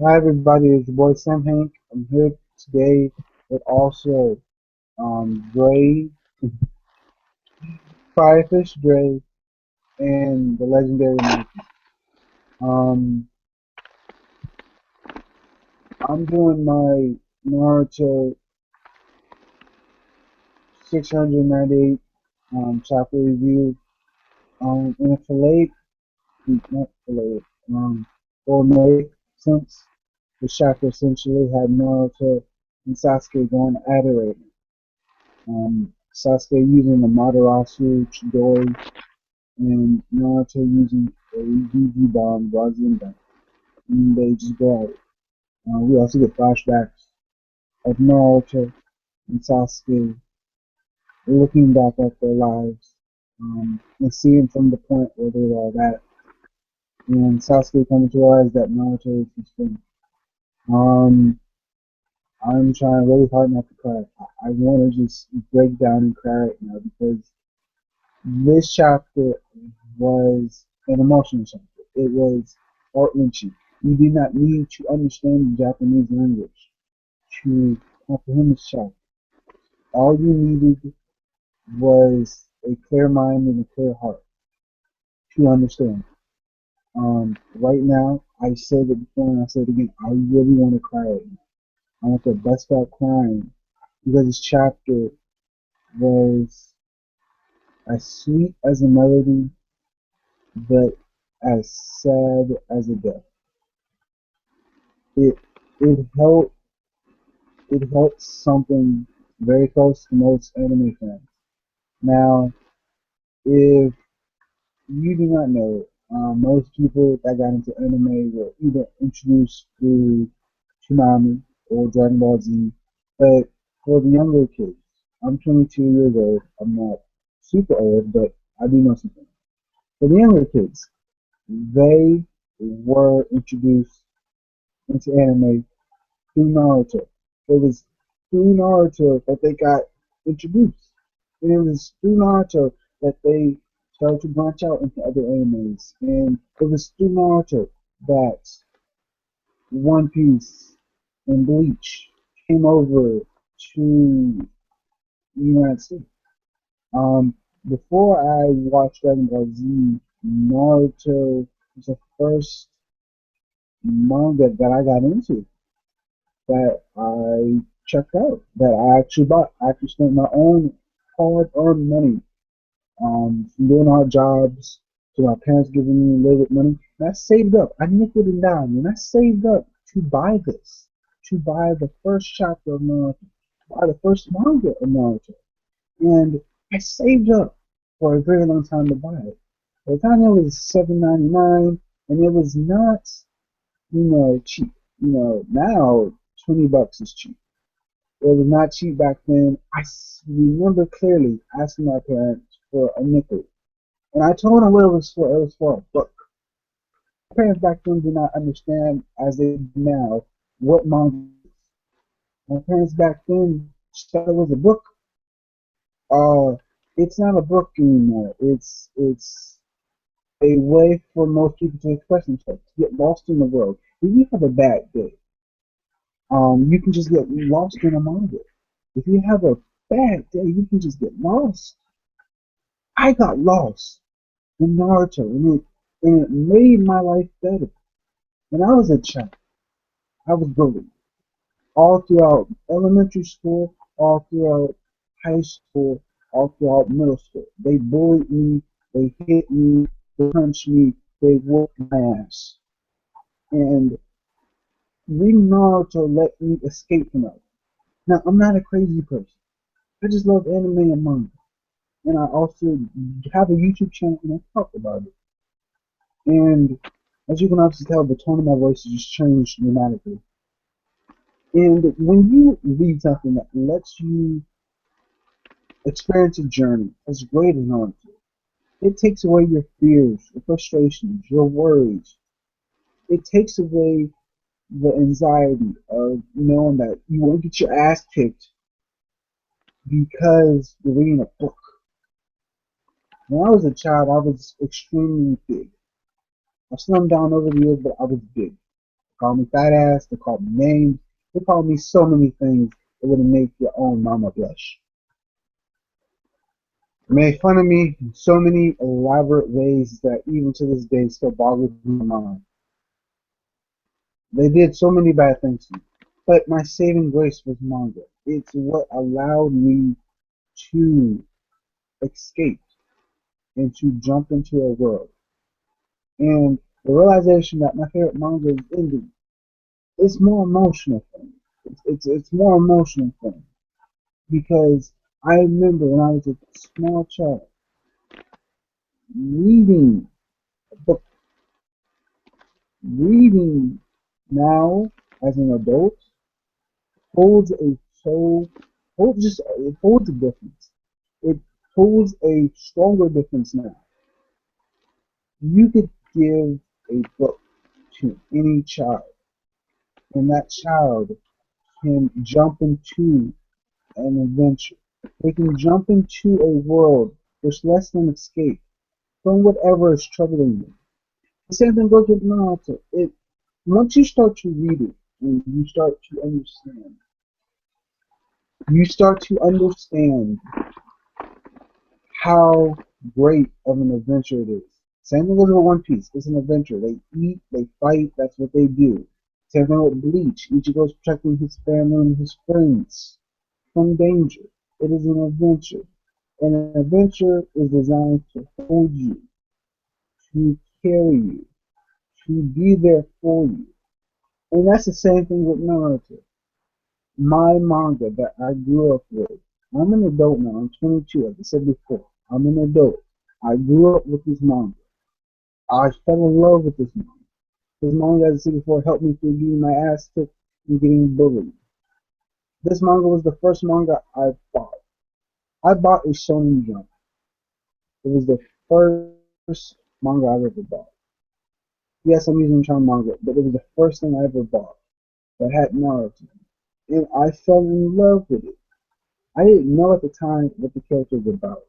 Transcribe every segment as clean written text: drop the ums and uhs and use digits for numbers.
Hi everybody, it's your boy Sam Hank. I'm here today with also Dre, Firefish Dre, and the legendary Mikey. Um, I'm doing my Naruto 698 chapter review in a not fillet, formulaic sense. The chapter essentially had Naruto and Sasuke going at it right now. Sasuke using the Matarasu Chidori and Naruto using a DG bomb, Rasengan, and they just go at it. We also get flashbacks of Naruto and Sasuke looking back at their lives and seeing from the point where they were at, and Sasuke coming to realize that Naruto is his friend. Um, I'm trying really hard not to cry. I want to just break down and cry right now because this chapter was an emotional chapter. It was heart-wrenching. You did not need to understand the Japanese language to comprehend this chapter. All you needed was a clear mind and a clear heart to understand. Right now, I said it before and I said it again. I really want to cry right now. I want to bust out crying because this chapter was as sweet as a melody, but as sad as a death. It it held it held something very close to most anime fans. Now, if you do not know, most people that got into anime were either introduced through Toonami or Dragon Ball Z, but for the younger kids, I'm 22 years old. I'm not super old, but I do know something. For the younger kids, they were introduced into anime through Naruto. It was through Naruto that they got introduced. And it was through Naruto that they started to branch out into other animes. And it was through Naruto that One Piece and Bleach came over to the United States. Um, Before I watched Dragon Ball Z, Naruto was the first manga that I got into, that I checked out, that I actually bought. I actually spent my own hard-earned money from doing odd jobs to my parents giving me a little bit of money. And I saved up. I nickel and dime, and I saved up to buy this, to buy the first chapter of Naruto, to buy the first manga of Naruto. And I saved up for a very long time to buy it. By the time it was $7.99, and it was not, cheap. Now $20 is cheap. It was not cheap back then. Remember clearly asking my parents for a nickel, and I told them what it was for. It was for a book. My parents back then did not understand, as they do now, what manga is. My parents back then thought it was a book. Uh, it's not a book anymore. It's a way for most people to express themselves, to get lost in the world. If you have a bad day, you can just get lost in a manga. If you have a bad day, you can just get lost. I got lost in Naruto, and it made my life better. When I was a child, I was bullied all throughout elementary school, all throughout high school, all throughout middle school. They bullied me, they hit me, they punched me, they whooped my ass. And reading Naruto let me escape from that. Now, I'm not a crazy person. I just love anime and manga. And I also have a YouTube channel and I talk about it. And as you can obviously tell, the tone of my voice has just changed dramatically. And when you read something that lets you experience a journey as great as Naruto, it takes away your fears, your frustrations, your worries. It takes away the anxiety of knowing that you won't get your ass kicked because you're reading a book. When I was a child, I was extremely big. I slimmed down over the years, but I was big. call me fat ass. They call me names. They call me so many things that would make your own mama blush. They made fun of me in so many elaborate ways that even to this day still boggles my mind. They did so many bad things to me. But my saving grace was manga. It's what allowed me to escape and to jump into a world. And the realization that my favorite manga is ending, it's more emotional thing. It's more emotional thing because I remember when I was a small child reading a book, reading now as an adult holds a so holds just it holds a difference. It holds a stronger difference now. You could give a book to any child, and that child can jump into an adventure. They can jump into a world which lets them escape from whatever is troubling them. The same thing goes with Naruto. Once you start to read it and you start to understand how great of an adventure it is. Same thing goes with One Piece. It's an adventure. They eat, they fight, that's what they do. Same thing with Bleach. Ichigo's protecting his family and his friends from danger. It is an adventure. And an adventure is designed to hold you, to carry you, to be there for you. And that's the same thing with Naruto. My manga that I grew up with. I'm an adult now. I'm 22, as I said before. I'm an adult. I grew up with this manga. I fell in love with this manga. This manga, as I said before, helped me through getting my ass kicked and getting bullied. This manga was the first manga I bought. I bought a Shonen Jump. It was the first manga I ever bought. Yes, I'm using the term manga, but it was the first thing I ever bought that had Naruto. And I fell in love with it. I didn't know at the time what the character was about.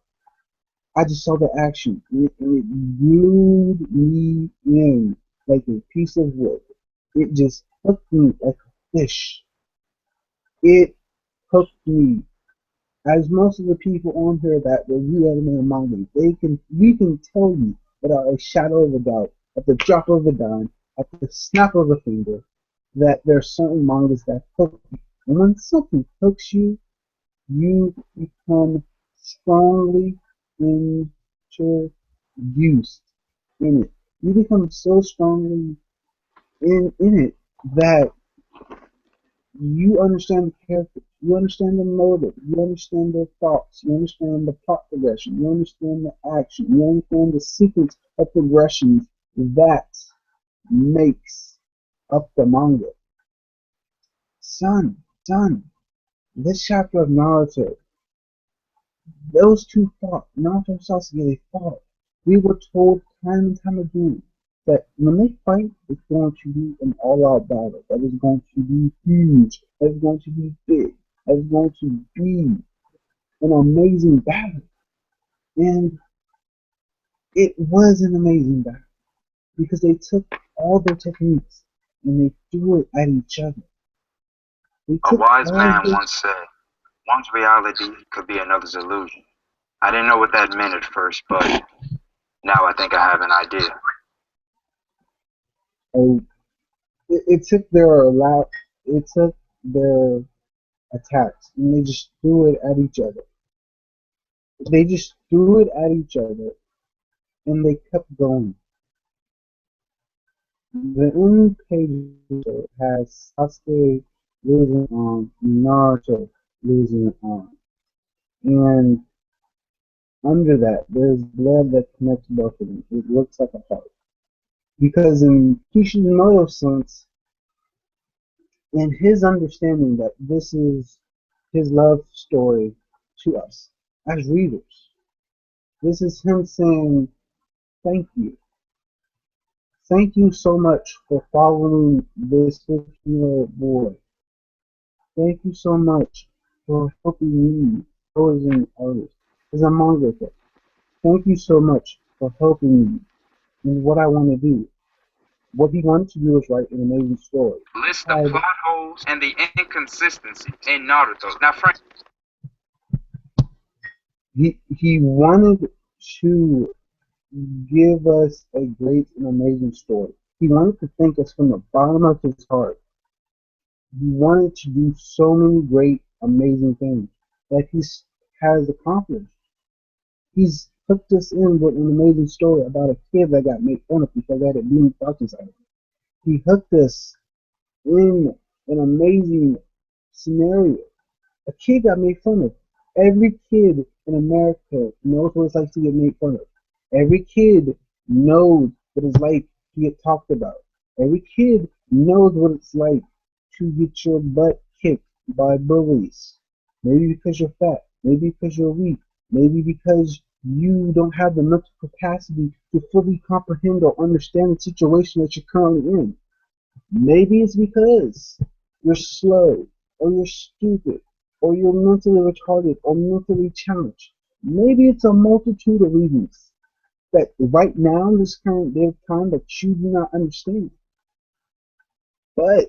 I just saw the action, and it glued me in like a piece of wood. It just hooked me like a fish. It hooked me. As most of the people on here that review anime and manga, we can tell you without a shadow of a doubt, at the drop of a dime, at the snap of a finger, that there are certain mangas that hook you. And when something hooks you, you become strongly introduced in it. You become so strongly in it that you understand the character, you understand the motive, you understand their thoughts, you understand the plot progression, you understand the action, you understand the sequence of progressions that makes up the manga. Son, this chapter of Naruto, those two fought. Naruto and Sasuke, they fought. We were told time and time again that when they fight, it's going to be an all-out battle. That is going to be huge. That is going to be big. That is going to be an amazing battle. And it was an amazing battle because they took all their techniques and they threw it at each other. They A took wise all man their once said, one's reality could be another's illusion. I didn't know what that meant at first, but now I think I have an idea. uh, it took their it took their attacks and they just threw it at each other. They just threw it at each other and they kept going. The end page has Sasuke losing on Naruto losing on. And under that there's blood that connects both of them. It looks like a heart. Because in Kishimoto's sense, in his understanding that this is his love story to us as readers. This is him saying, thank you. Thank you so much for following this 15-year-old boy. Thank you so much for helping me grow as an artist, as a mangaka. Thank you so much for helping me in what I want to do. What he wanted to do was write an amazing story. List the Had plot holes and the inconsistencies in Naruto. Now, Frank, he wanted to give us a great and amazing story. He wanted to thank us from the bottom of his heart. He wanted to do so many great, amazing things that he has accomplished. He's hooked us in with an amazing story about a kid that got made fun of because they had a being thoughts inside. He hooked us in an amazing scenario. A kid got made fun of. Every kid in America knows what it's like to get made fun of. Every kid knows what it's like to get talked about. Every kid knows what it's like to get your butt kicked by bullies. Maybe because you're fat, maybe because you're weak, maybe because you don't have the mental capacity to fully comprehend or understand the situation that you're currently in. Maybe it's because you're slow, or you're stupid, or you're mentally retarded, or mentally challenged. Maybe it's a multitude of reasons that right now, in this current day of time, that you do not understand. But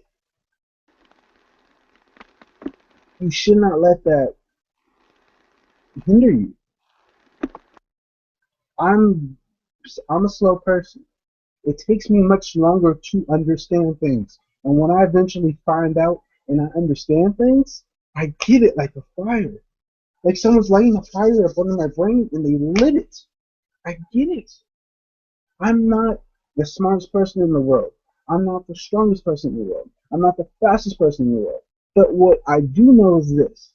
you should not let that hinder you. I'm I'm a slow person. It takes me much longer to understand things. And when I eventually find out and I understand things, I get it like a fire. Like someone's lighting a fire up under my brain and they lit it. I get it. I'm not the smartest person in the world. I'm not the strongest person in the world. I'm not the fastest person in the world. But what I do know is this.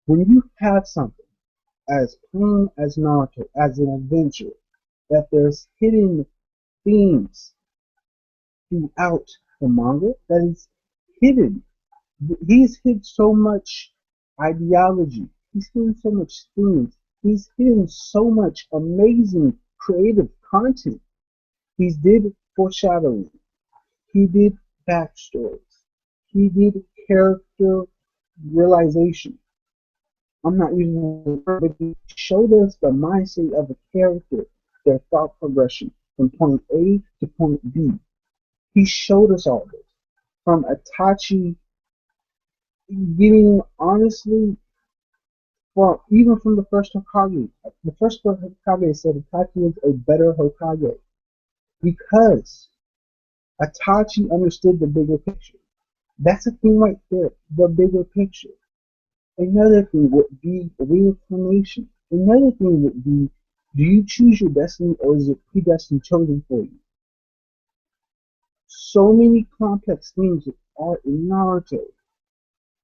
When you have something as plain as Naruto, as an adventure, that there's hidden themes throughout the manga that is hidden. He's hid so much ideology. He's hidden so much themes. He's hidden so much amazing creative content. He did foreshadowing. He did backstories. He did character realization. I'm not using the word, but he showed us the mindset of a character, their thought progression from point A to point B. He showed us all this. From Itachi getting honestly well, even from the first Hokage, the first Hokage said Itachi was a better Hokage because Itachi understood the bigger picture. That's a thing right there, the bigger picture. Another thing would be reincarnation. Another thing would be, do you choose your destiny or is it predestined chosen for you? So many complex things are in Naruto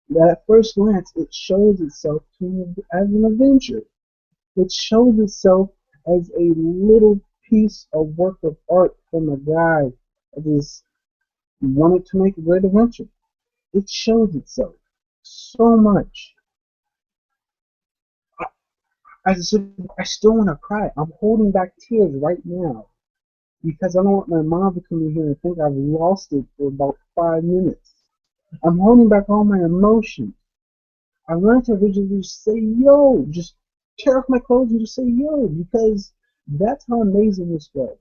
that at first glance it shows itself to as an adventure. It shows itself as a little piece of work of art from a guy that just wanted to make a great adventure. It shows itself so much. I, I still want to cry. I'm holding back tears right now because I don't want my mom to come in here and think I've lost it for about 5 minutes. I'm holding back all my emotions. I wanted to originally just say yo, just tear off my clothes and just say yo because that's how amazing this was.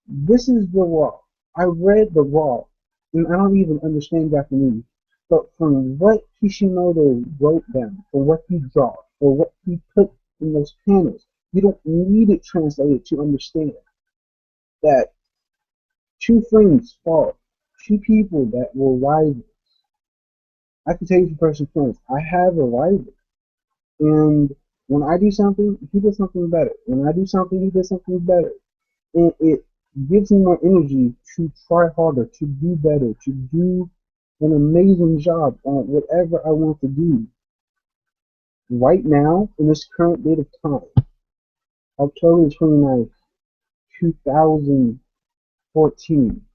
This is the Raw. I read the Raw, and I don't even understand Japanese. But from what Kishimoto wrote down, or what he draw, or what he put in those panels, you don't need it translated to understand that two friends fought, two people that were rivals. I can tell you from personal experience, I have a rival, and when I do something, he does something better. When I do something, he does something better. And it gives me more energy to try harder, to do better, to do an amazing job on whatever I want to do. Right now, in this current date of time, October 29th, 2014,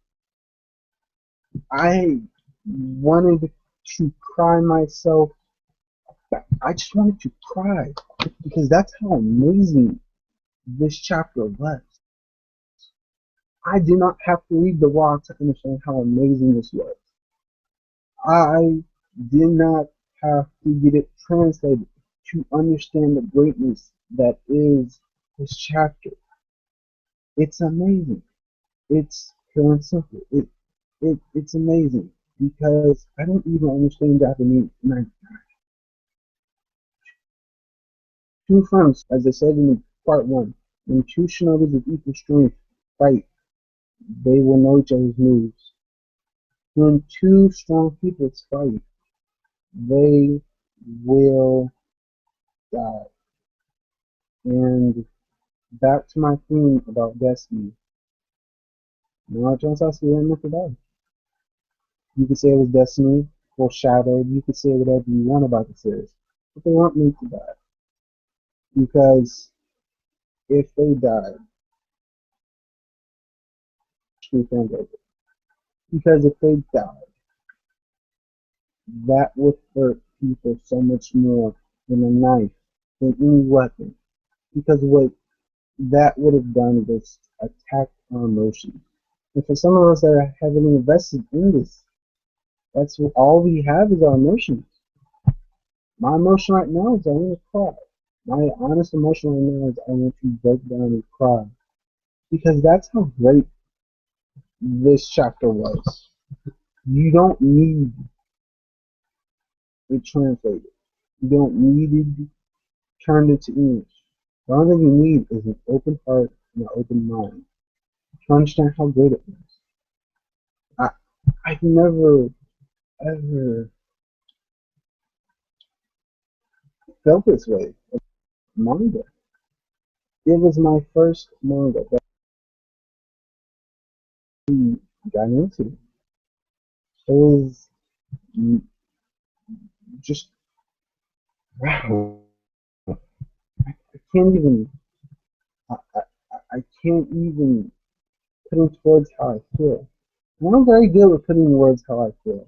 I wanted to cry myself. I just wanted to cry because that's how amazing this chapter was. I did not have to read the raw to understand how amazing this was. I did not have to get it translated to understand the greatness that is this chapter. It's amazing. It's pure and simple. It's amazing because I don't even understand Japanese. And I two friends, as I said in part one, when two shinobis of equal strength fight, they will know each other's moves. When two strong people fight, they will die. And back to my theme about destiny. Naruto and Sasuke were meant to die. You could say it was destiny, foreshadowed. You could say whatever you want about the series, but they weren't meant to die because if they died, screw things over. Because if they died, that would hurt people so much more than a knife, than any weapon. Because what that would have done was attack our emotions. And for some of us that are heavily invested in this, that's what all we have is our emotions. My emotion right now is I want to cry. My honest emotion right now is I want to break down and cry. Because that's how great this chapter was. You don't need it translated. You don't need it turned into English. The only thing you need is an open heart and an open mind to understand how great it was. I, I've never ever felt this way. Manga. It was my first manga that I got into. It was just wow. I can't even. I can't even put into words how I feel. And I'm very good with putting in words how I feel.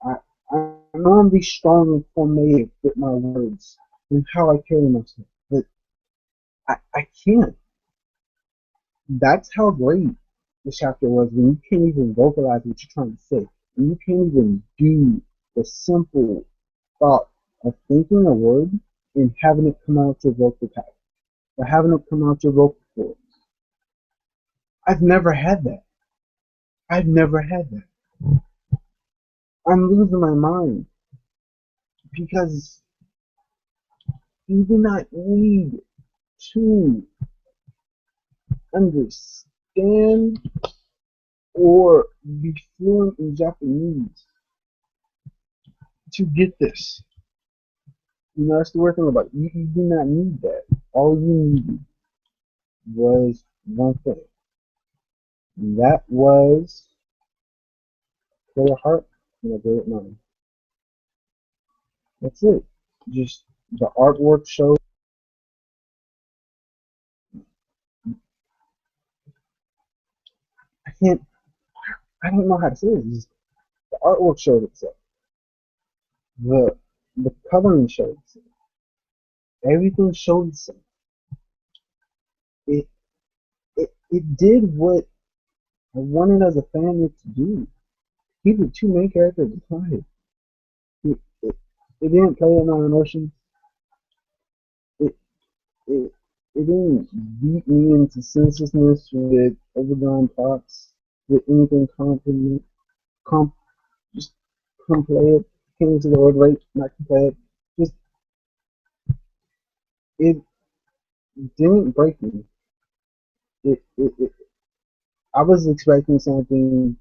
I I know I'm be strong and formulated with my words and how I carry myself, but I can't. That's how great the chapter was when you can't even vocalize what you're trying to say. When you can't even do the simple thought of thinking a word and having it come out your vocal pattern or having it come out your vocal cords. I've never had that. I've never had that. I'm losing my mind because you do not need to understand or be fluent in Japanese to get this. You know, that's the weird thing about it. You do not need that. All you needed was one thing. And that was a clear heart and a great mind. That's it. Just the artwork showed. I can't. I don't know how to say this. Just, the artwork showed itself. The the coloring showed itself. Everything showed itself. It it did what I wanted as a fan it to do. Keep the two main characters quiet. It didn't play with my emotions. It it it didn't beat me into senselessness with overdrawn plots with anything compliment comp just come play it. Came to the word right, not come play it. Just it didn't break me. It I was expecting something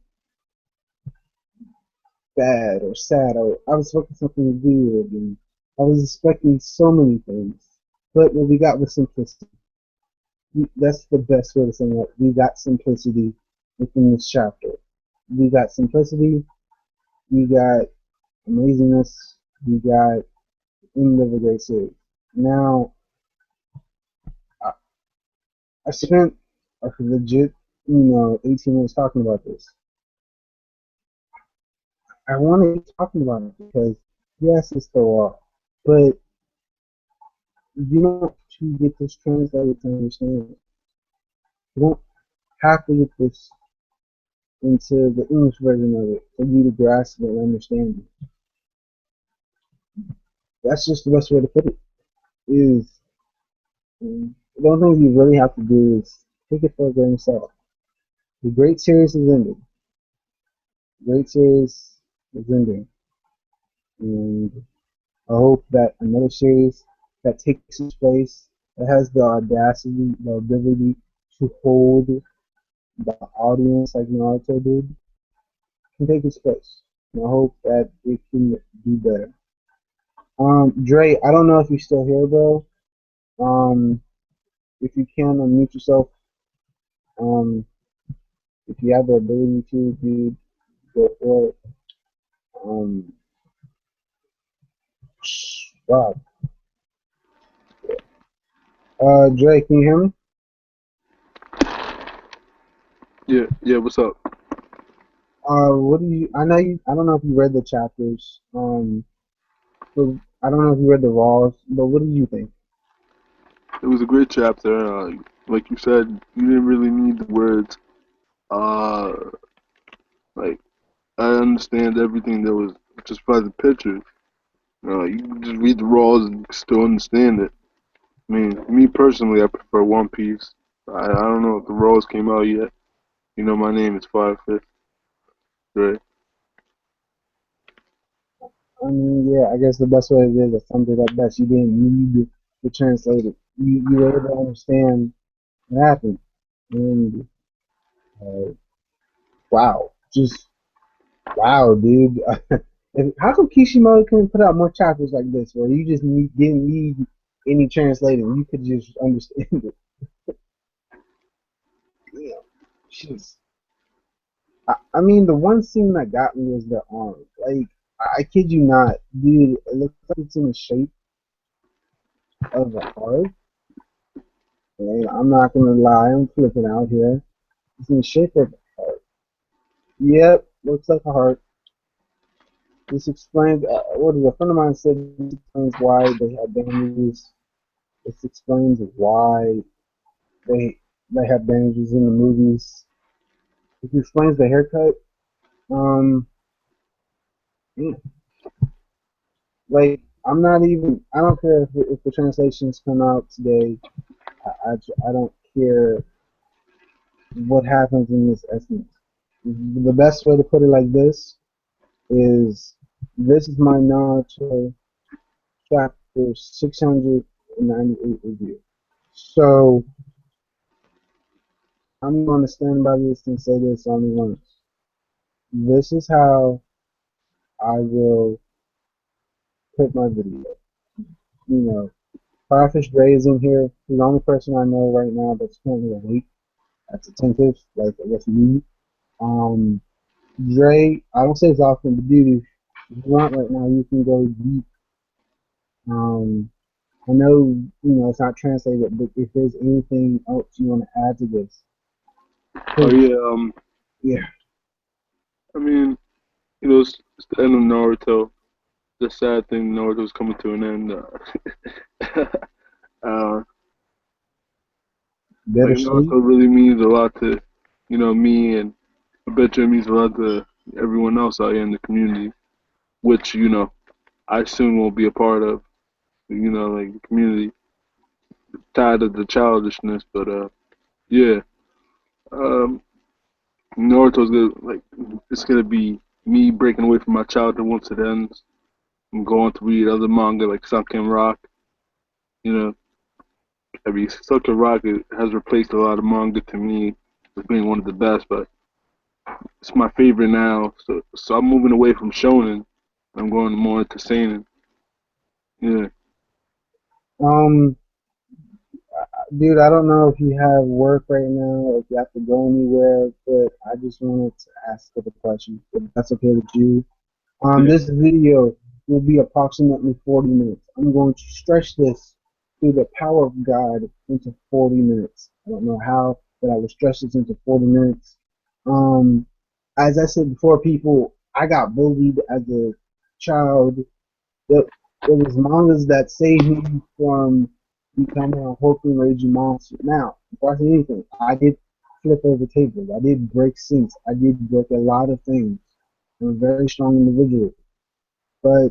bad or sad or I was expecting something weird and I was expecting so many things. But what we got was simplicity. That's the best way to say it. We got simplicity within this chapter. We got simplicity, we got amazingness, we got end of a great series. Now, I, I spent a legit, 18 minutes talking about this. I want to keep talking about it because, yes, it's the law, but you don't have to get this translated to understand it. You don't have to get this into the English version of it for you to grasp it and understand it. That's just the best way to put it. Is the only thing you really have to do is take it for a grain of salt. The great series is ending. Great series is ending, and I hope that another series that takes its place, that has the audacity, the ability to hold the audience like Naruto did, can take its place. And I hope that it can do better. Dre, I don't know if you're still here, bro. Um, if you can unmute yourself, um, if you have the ability to, dude, go for it. Um, wow. Dre, can you hear me? Yeah, yeah, what's up? What do you? I know you. I don't know if you read the chapters. But I don't know if you read the raws. But what do you think? It was a great chapter. Like you said, you didn't really need the words. Uh, like I understand everything that was just by the pictures. You can just read the raws and still understand it. I mean, me personally, I prefer One Piece. I don't know if the raws came out yet. You know, my name is Five Fifth, right? I mean, yeah. I guess the best way it is to sum it up best. You didn't need to translate it. You were able to understand what happened. And uh, wow, just wow, dude. And how come Kishimoto couldn't put out more chapters like this, where you just didn't need any translating? You could just understand it. Damn. Jeez. I mean, the one scene that got me was the arm. Like, I kid you not, dude. It looks like it's in the shape of a heart. And I'm not gonna lie, I'm flipping out here. It's in the shape of a heart. Yep, looks like a heart. This explains. What is a friend of mine said? This explains why they have bandages. This explains why they they have bandages in the movies. It explains the haircut. Um, yeah, like I'm not even. I don't care if the translations come out today. I don't care what happens in this essence. The best way to put it like this is my Naruto chapter 698 review. So I'm going to stand by this and say this only once. This is how I will put my video. You know, Crawfish Dre is in here. He's the only person I know right now that's currently awake, that's attentive, like I guess me. Um, Dre, I don't say it's often, but dude, if you want right now, you can go deep. Um, I know, it's not translated, but if there's anything else you want to add to this, Oh because yeah. yeah, I mean, it's the end of Naruto. The sad thing, Naruto's coming to an end. Uh, like bittersweet. Naruto really means a lot to, me, and I bet you it means a lot to everyone else out here in the community, which, I soon will be a part of, like the community, tired of the childishness, but, yeah, um, Naruto's gonna, like, it's gonna be me breaking away from my childhood once it ends. I'm going to read other manga like Sunken Rock, you know, I mean, Sunken Rock has replaced a lot of manga to me as being one of the best, but it's my favorite now. So I'm moving away from shonen. I'm going more into seinen. Yeah, Um, Dude, I don't know if you have work right now or if you have to go anywhere, but I just wanted to ask a question, if that's okay with you. yeah. This video will be approximately 40 minutes. I'm going to stretch this through the power of God into 40 minutes. I don't know how, but I will stretch this into 40 minutes. Um, as I said before, people, I got bullied as a child. It was mangas that saved me from becoming a hulking raging monster. Now, before I say anything, I did flip over tables. I did break sinks. I did break a lot of things. I'm a very strong individual. But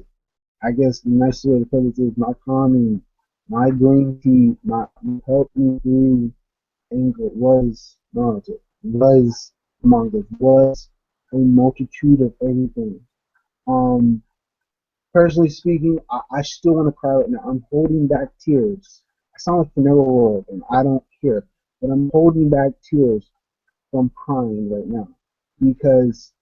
I guess the nice way to put it is my calming, my green tea, my help me through anger was Naruto. Was manga was a multitude of everything. Um, Personally speaking, I still want to cry right now. I'm holding back tears. I sound like Vanilla World, and I don't care, but I'm holding back tears from crying right now because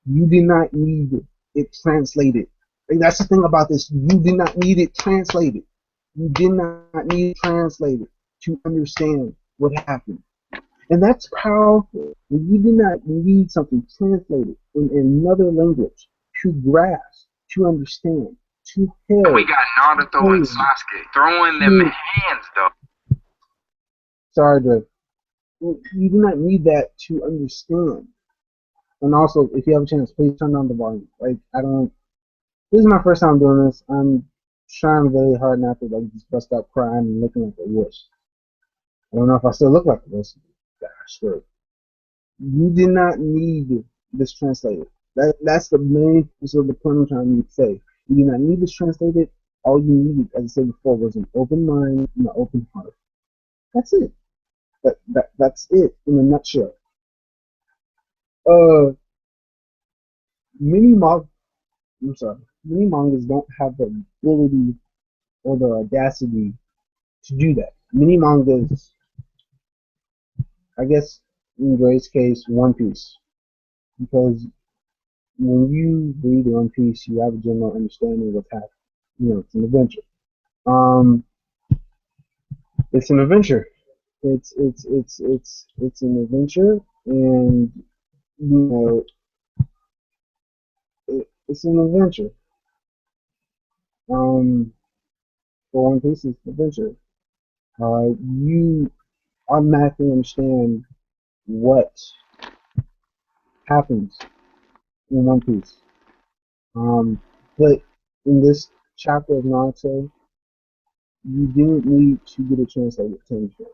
you did not need it translated. Like, that's the thing about this. You did not need it translated. You did not need it translated to understand what happened. And that's powerful. You do not need something translated in another language to grasp, to understand, to And we help, got to Naruto and hold. Sasuke throwing them You, hands though. sorry, Dre. You do not need that to understand. And also, if you have a chance, please turn down the volume. Like, I don't. This is my first time doing this. I'm trying very hard not to like just bust out crying and looking like a wuss. I don't know if I still look like a wuss. Gosh, you did not need this translated. That's the main piece of the point I'm trying to say. You did not need this translated. All you needed, as I said before, was an open mind and an open heart. That's it. That's it in a nutshell. Uh, many manga, I'm sorry, many mangas don't have the ability or the audacity to do that. Many mangas, I guess, in Gray's case, One Piece, because when you read One Piece, you have a general understanding of what's happening. You know, it's an adventure. Um, it's an adventure. It's an adventure, and you know, it's an adventure. Um, for One Piece, it's an adventure. You automatically understand what happens in One Piece. Um, but in this chapter of Naruto, you didn't need to get a translated to understand.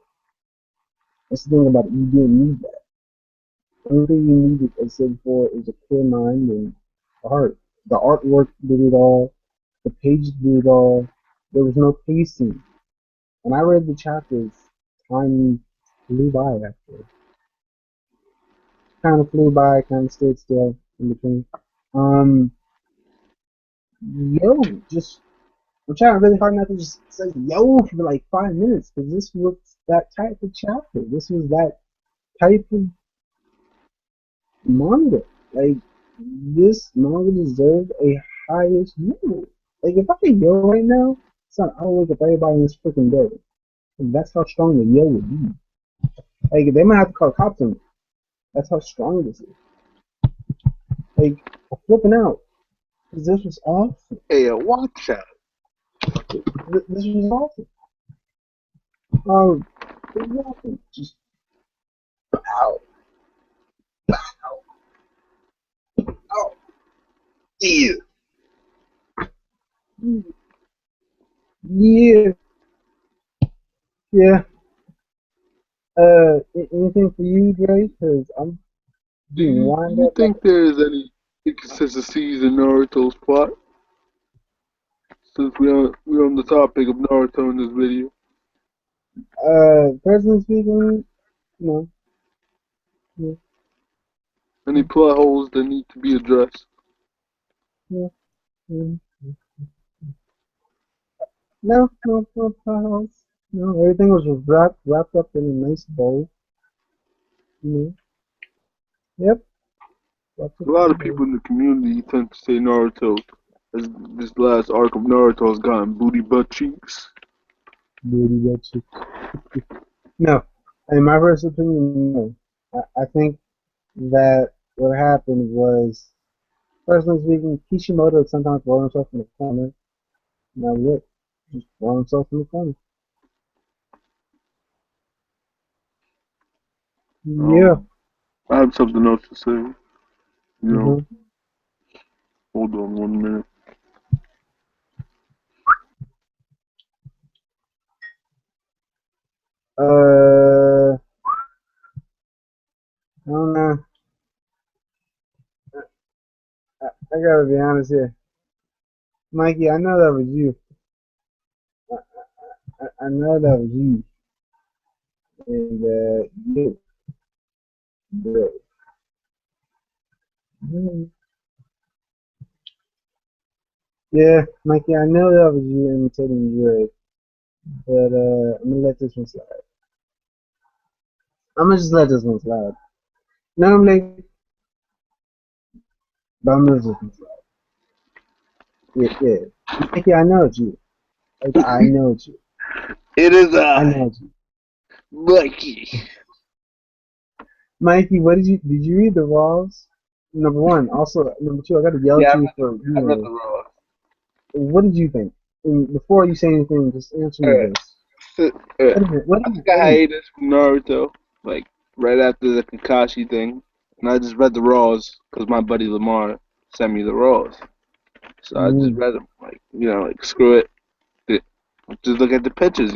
That's the thing about it. You didn't need that. The only thing you needed, as I said before, is a clear mind and a heart. The artwork did it all. The pages did it all. There was no pacing. When I read the chapters, time flew by actually. Kind of flew by, kind of stood still in between. Um, just I'm trying really hard not to just say yo for like 5 minutes because this was that type of chapter. This was that type of manga. Like this manga deserved a highest yo. Like if I could yo right now, son, I would wake up everybody in this freaking day. And that's how strong the yo would be. Like they might have to call cops on me. That's how strong this is. Like I'm flipping out because this was awesome. Hey, watch out. This was awesome. Um, it was awesome. Just ow, ow, ow, yeah, yeah, yeah. Anything for you, Dre? Because I'm being Do wind you up like think there is any inconsistencies in Naruto's plot? Since we're on the topic of Naruto in this video. personally speaking, no, no, Any plot holes that need to be addressed? no, no, no, no, no, no, no. Everything was wrapped up in a nice bow. You know, yep, wrapped up A in lot a of bow. people in the community tend to say Naruto, as this last arc of Naruto has gotten booty butt cheeks. Beauty, that's it. No, in my personal opinion, no. I think that what happened was, personally speaking, Kishimoto sometimes rolled himself in the corner. And that was it. Just roll himself in the corner. Yeah. I have something else to say. hmm Hold on 1 minute. I don't know. I gotta be honest here. Mikey, I know that was you. I know that was you. And, you, bro. Mm. Yeah, Mikey, I know that was you imitating Drake, but I'm gonna let this one slide. I'm gonna just let this one slide. Normally, but I'm gonna just let this slide. Yeah, yeah. Mikey, I know it's you. Like I know it's you. It is I I, know it's you. Lucky. Mikey, what did you read the laws? Number one. Also, number two, I gotta yell Yeah, at you for I read the raw. what did you think? And before you say anything, just answer me Alright, this. so, I took a What is it? hiatus from Naruto, like right after the Kakashi thing, and I just read the raws because my buddy Lamar sent me the raws. So I just Mm. read them, like like screw it, Th- just look at the pictures.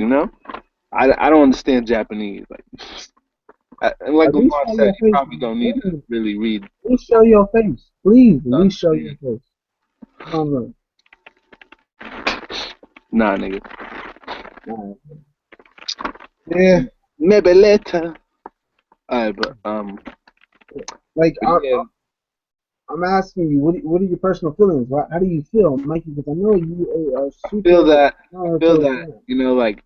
I don't understand Japanese, like and like At least Lamar show said, your you face. probably don't need to Please, really read at least show your face. Please, at to least show your understand. face. Come on, bro. Nah, nigga. Alright. Yeah, Maybe later. Alright, but like but yeah, I'm asking you, what are your personal feelings? How do you feel, Mikey? Because I know you are I feel super that I feel Naruto that fan. like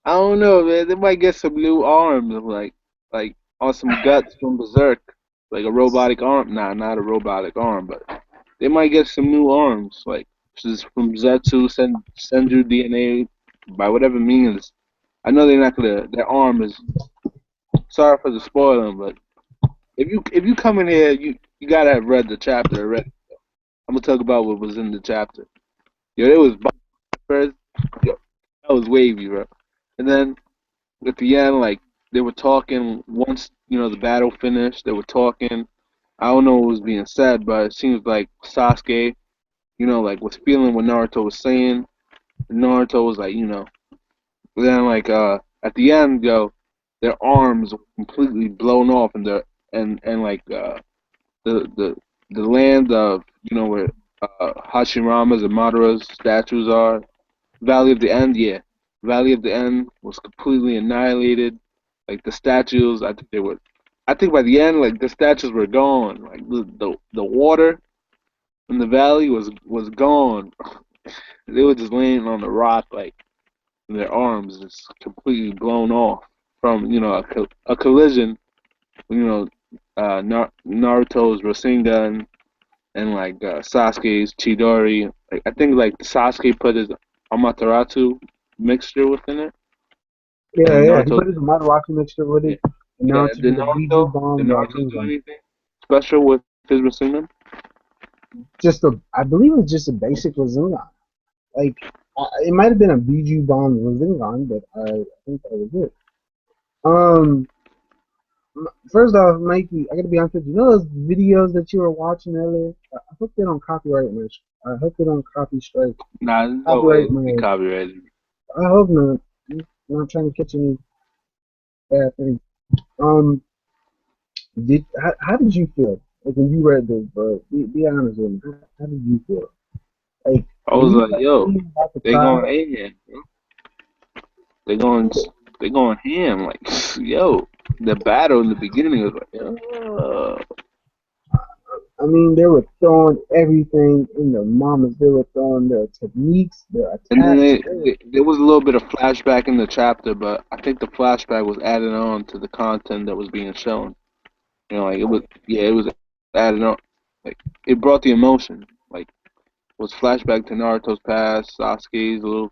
I don't know, man. They might get some new arms, like or some guts from Berserk, like a robotic arm. Nah, not a robotic arm, but they might get some new arms, like just from Zetsu, Senju DNA, by whatever means. I know they're not gonna. Their arm is. Sorry for the spoiling, but if you come in here, you gotta have read the chapter already. I'm gonna talk about what was in the chapter. Yo, it was first. Yo, that was wavy, bro. And then at the end, like they were talking once the battle finished. They were talking. I don't know what was being said, but it seems like Sasuke, like was feeling what Naruto was saying. Naruto was like, then like at the end, their arms were completely blown off, and like the the land of where Hashirama's and Madara's statues are. Valley of the End, yeah. Valley of the End was completely annihilated. Like the statues, I think they were. I think by the end, like the statues were gone. Like the water in the valley was gone. They were just laying on the rock, like their arms just completely blown off from a collision. You know, Naruto's Rasengan and like Sasuke's Chidori. Like I think like Sasuke put his Amaterasu mixture within it, Yeah, and yeah. He Naruto. put his Madaraku mixture with Yeah, it, and now yeah. it's with a Biju Did bomb Naruto do Rasengan. anything special with his Rasengan? I believe it's just a basic Rasengan. Like it might have been a Biju bomb Rasengan, but I think that was it. Um, First off, Mikey, I gotta be honest with you. You know those videos that you were watching earlier? I hope they don't copyright my. I hope they don't Nah, there's no way copyright it'd be my. copyrighted. I hope not. I'm not trying to catch any bad things. Um, how did you feel like when you read this, bro? Be honest with me. How did you feel? Like, I were was you like, like yo, me about to they cry? going ham. They going they going ham. Like, yo, the battle in the beginning was like, I mean, they were throwing everything in their mamas. They were throwing their techniques, their and then attacks. there was a little bit of flashback in the chapter, but I think the flashback was added on to the content that was being shown. Like it was added on. Like it brought the emotion. Like was flashback to Naruto's past, Sasuke's little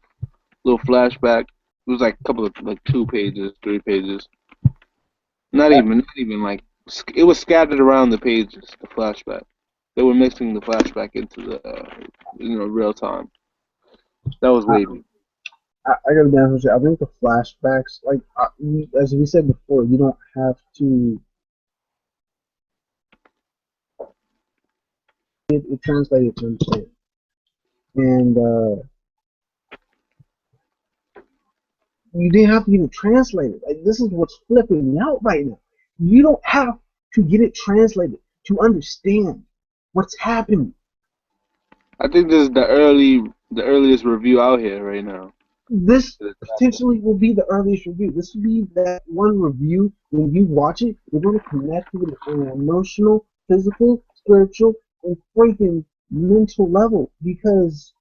flashback. It was like a couple of like 2 pages, 3 pages. Not even like it was scattered around the pages. The flashback. They were mixing the flashback into the real time. That was I, wavy. I gotta be honest with you. I think the flashbacks, like as we said before, you don't have to. It translated to understand, and you didn't have to get it translated. Like this is what's flipping me out right now. You don't have to get it translated to understand what's happening. I think this is the earliest review out here right now. This potentially will be the earliest review. This will be that one review when you watch it, you're going to connect with it on an emotional, physical, spiritual and freaking mental level because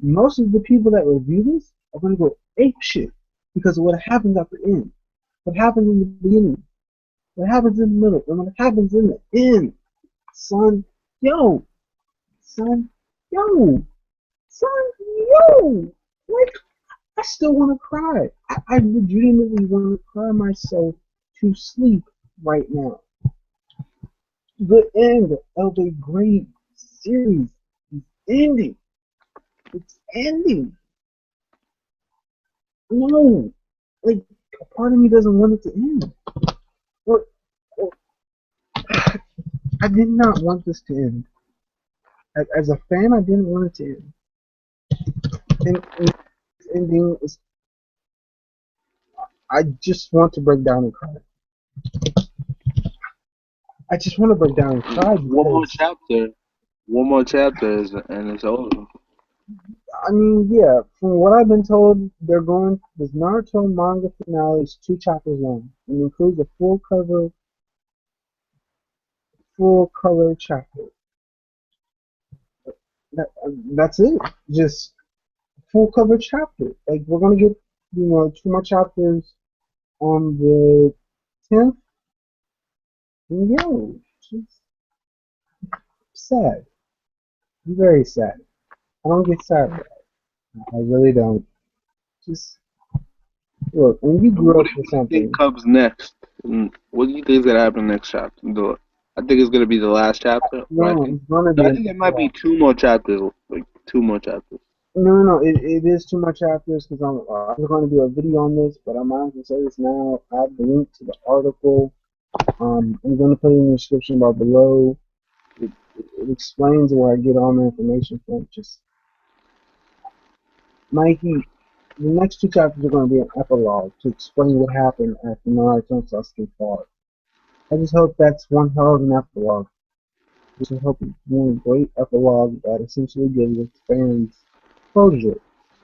most of the people that review this are going to go ape shit because of what happens at the end, what happens in the beginning, what happens in the middle, and what happens in the end. Son, yo, son, yo, son, yo. Like, I still want to cry. I legitimately want to cry myself to sleep right now. The end of a great series is ending. It's ending. No, like a part of me doesn't want it to end. Or, or I did not want this to end. As a fan, I didn't want it to end. And this ending is. I just want to break down and cry. I just want to break down and cry One more because chapter. One more chapter is, and it's over. I mean, yeah, from what I've been told, they're going. This Naruto manga finale is 2 chapters long and includes a full color chapter. That, that's it. Just full cover chapter. Like we're gonna get, 2 more chapters on the 10th. And yo, just sad. Very sad. I don't get sad. I really don't. Just look, when you And grew up what for do you think something, comes next? And what do you think is gonna happen next chapter? I think it's gonna be the last chapter, but no, it's gonna be I an think there might be epilogue. two more chapters, like two more chapters. No, it is too much chapters because I'm going to do a video on this, but I'm not going to say this now. I have the link to the article. I'm going to put it in the description bar below. It explains where I get all my information from. Just Mikey, the next 2 chapters are going to be an epilogue to explain what happened after Naruto and Sasuke fought. I just hope that's one hell of an epilogue. I just hope it's one great epilogue that essentially gives its fans closure.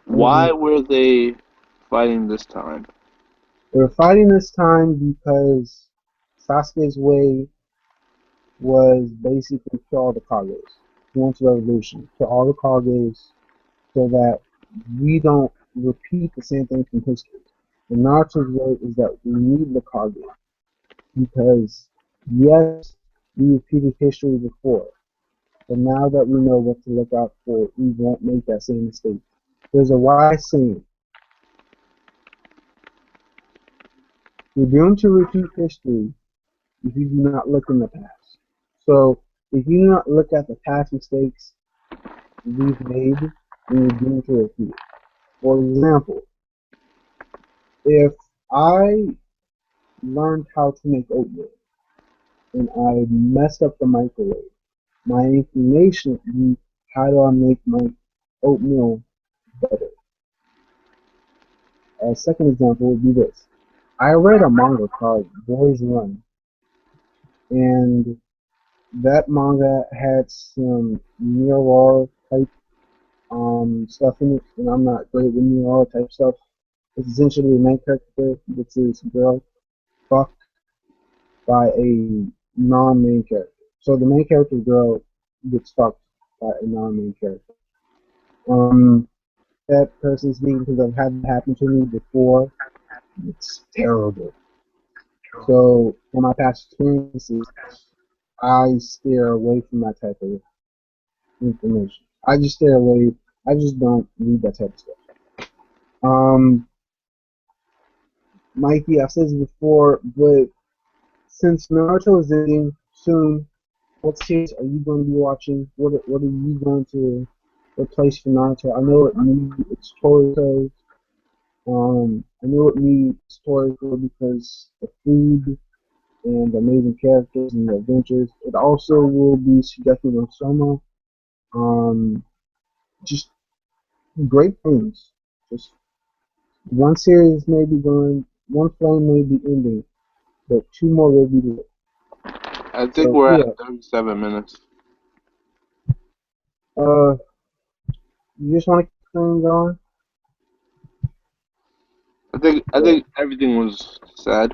Why And were they fighting this time? they're fighting this time because Sasuke's way was basically kill all the Kages. He wants a revolution. Kill all the Kages so that we don't repeat the same thing from history. And Naruto's way is that we need the Kage because yes, we repeated history before, but now that we know what to look out for, we won't make that same mistake. There's a wise saying: "You're doomed to repeat history if you do not look in the past." So if you do not look at the past mistakes we've made, then you're doomed to repeat it. For example, if I learned how to make oatmeal and I messed up the microwave, my inclination would be how do I make my oatmeal better? A second example would be this. I read a manga called Boys Run, and that manga had some mirror type stuff in it, and I'm not great with mirror type stuff. It's essentially the main character, which is a girl, fucked by a non-main character. So the main character girl gets fucked by a non-main character. Um, that person's name because I've had it happen to me before. It's terrible. So from my past experiences, I steer away from that type of information. I just stay away. I just don't read that type of stuff. Um, Mikey, I've said this before, but since Naruto is ending soon, what series are you going to be watching? What are you going to replace for Naruto? I know it's Toriko. I know it needs Toriko because the food and the amazing characters and the adventures. It also will be Shigeki no Soma. Um, just great things. Just one series may be going, one flame may be ending, but 2 more will be lit. I think So we're at yeah, 37 minutes. uh, you just want to keep things going? I Yeah. think everything was said.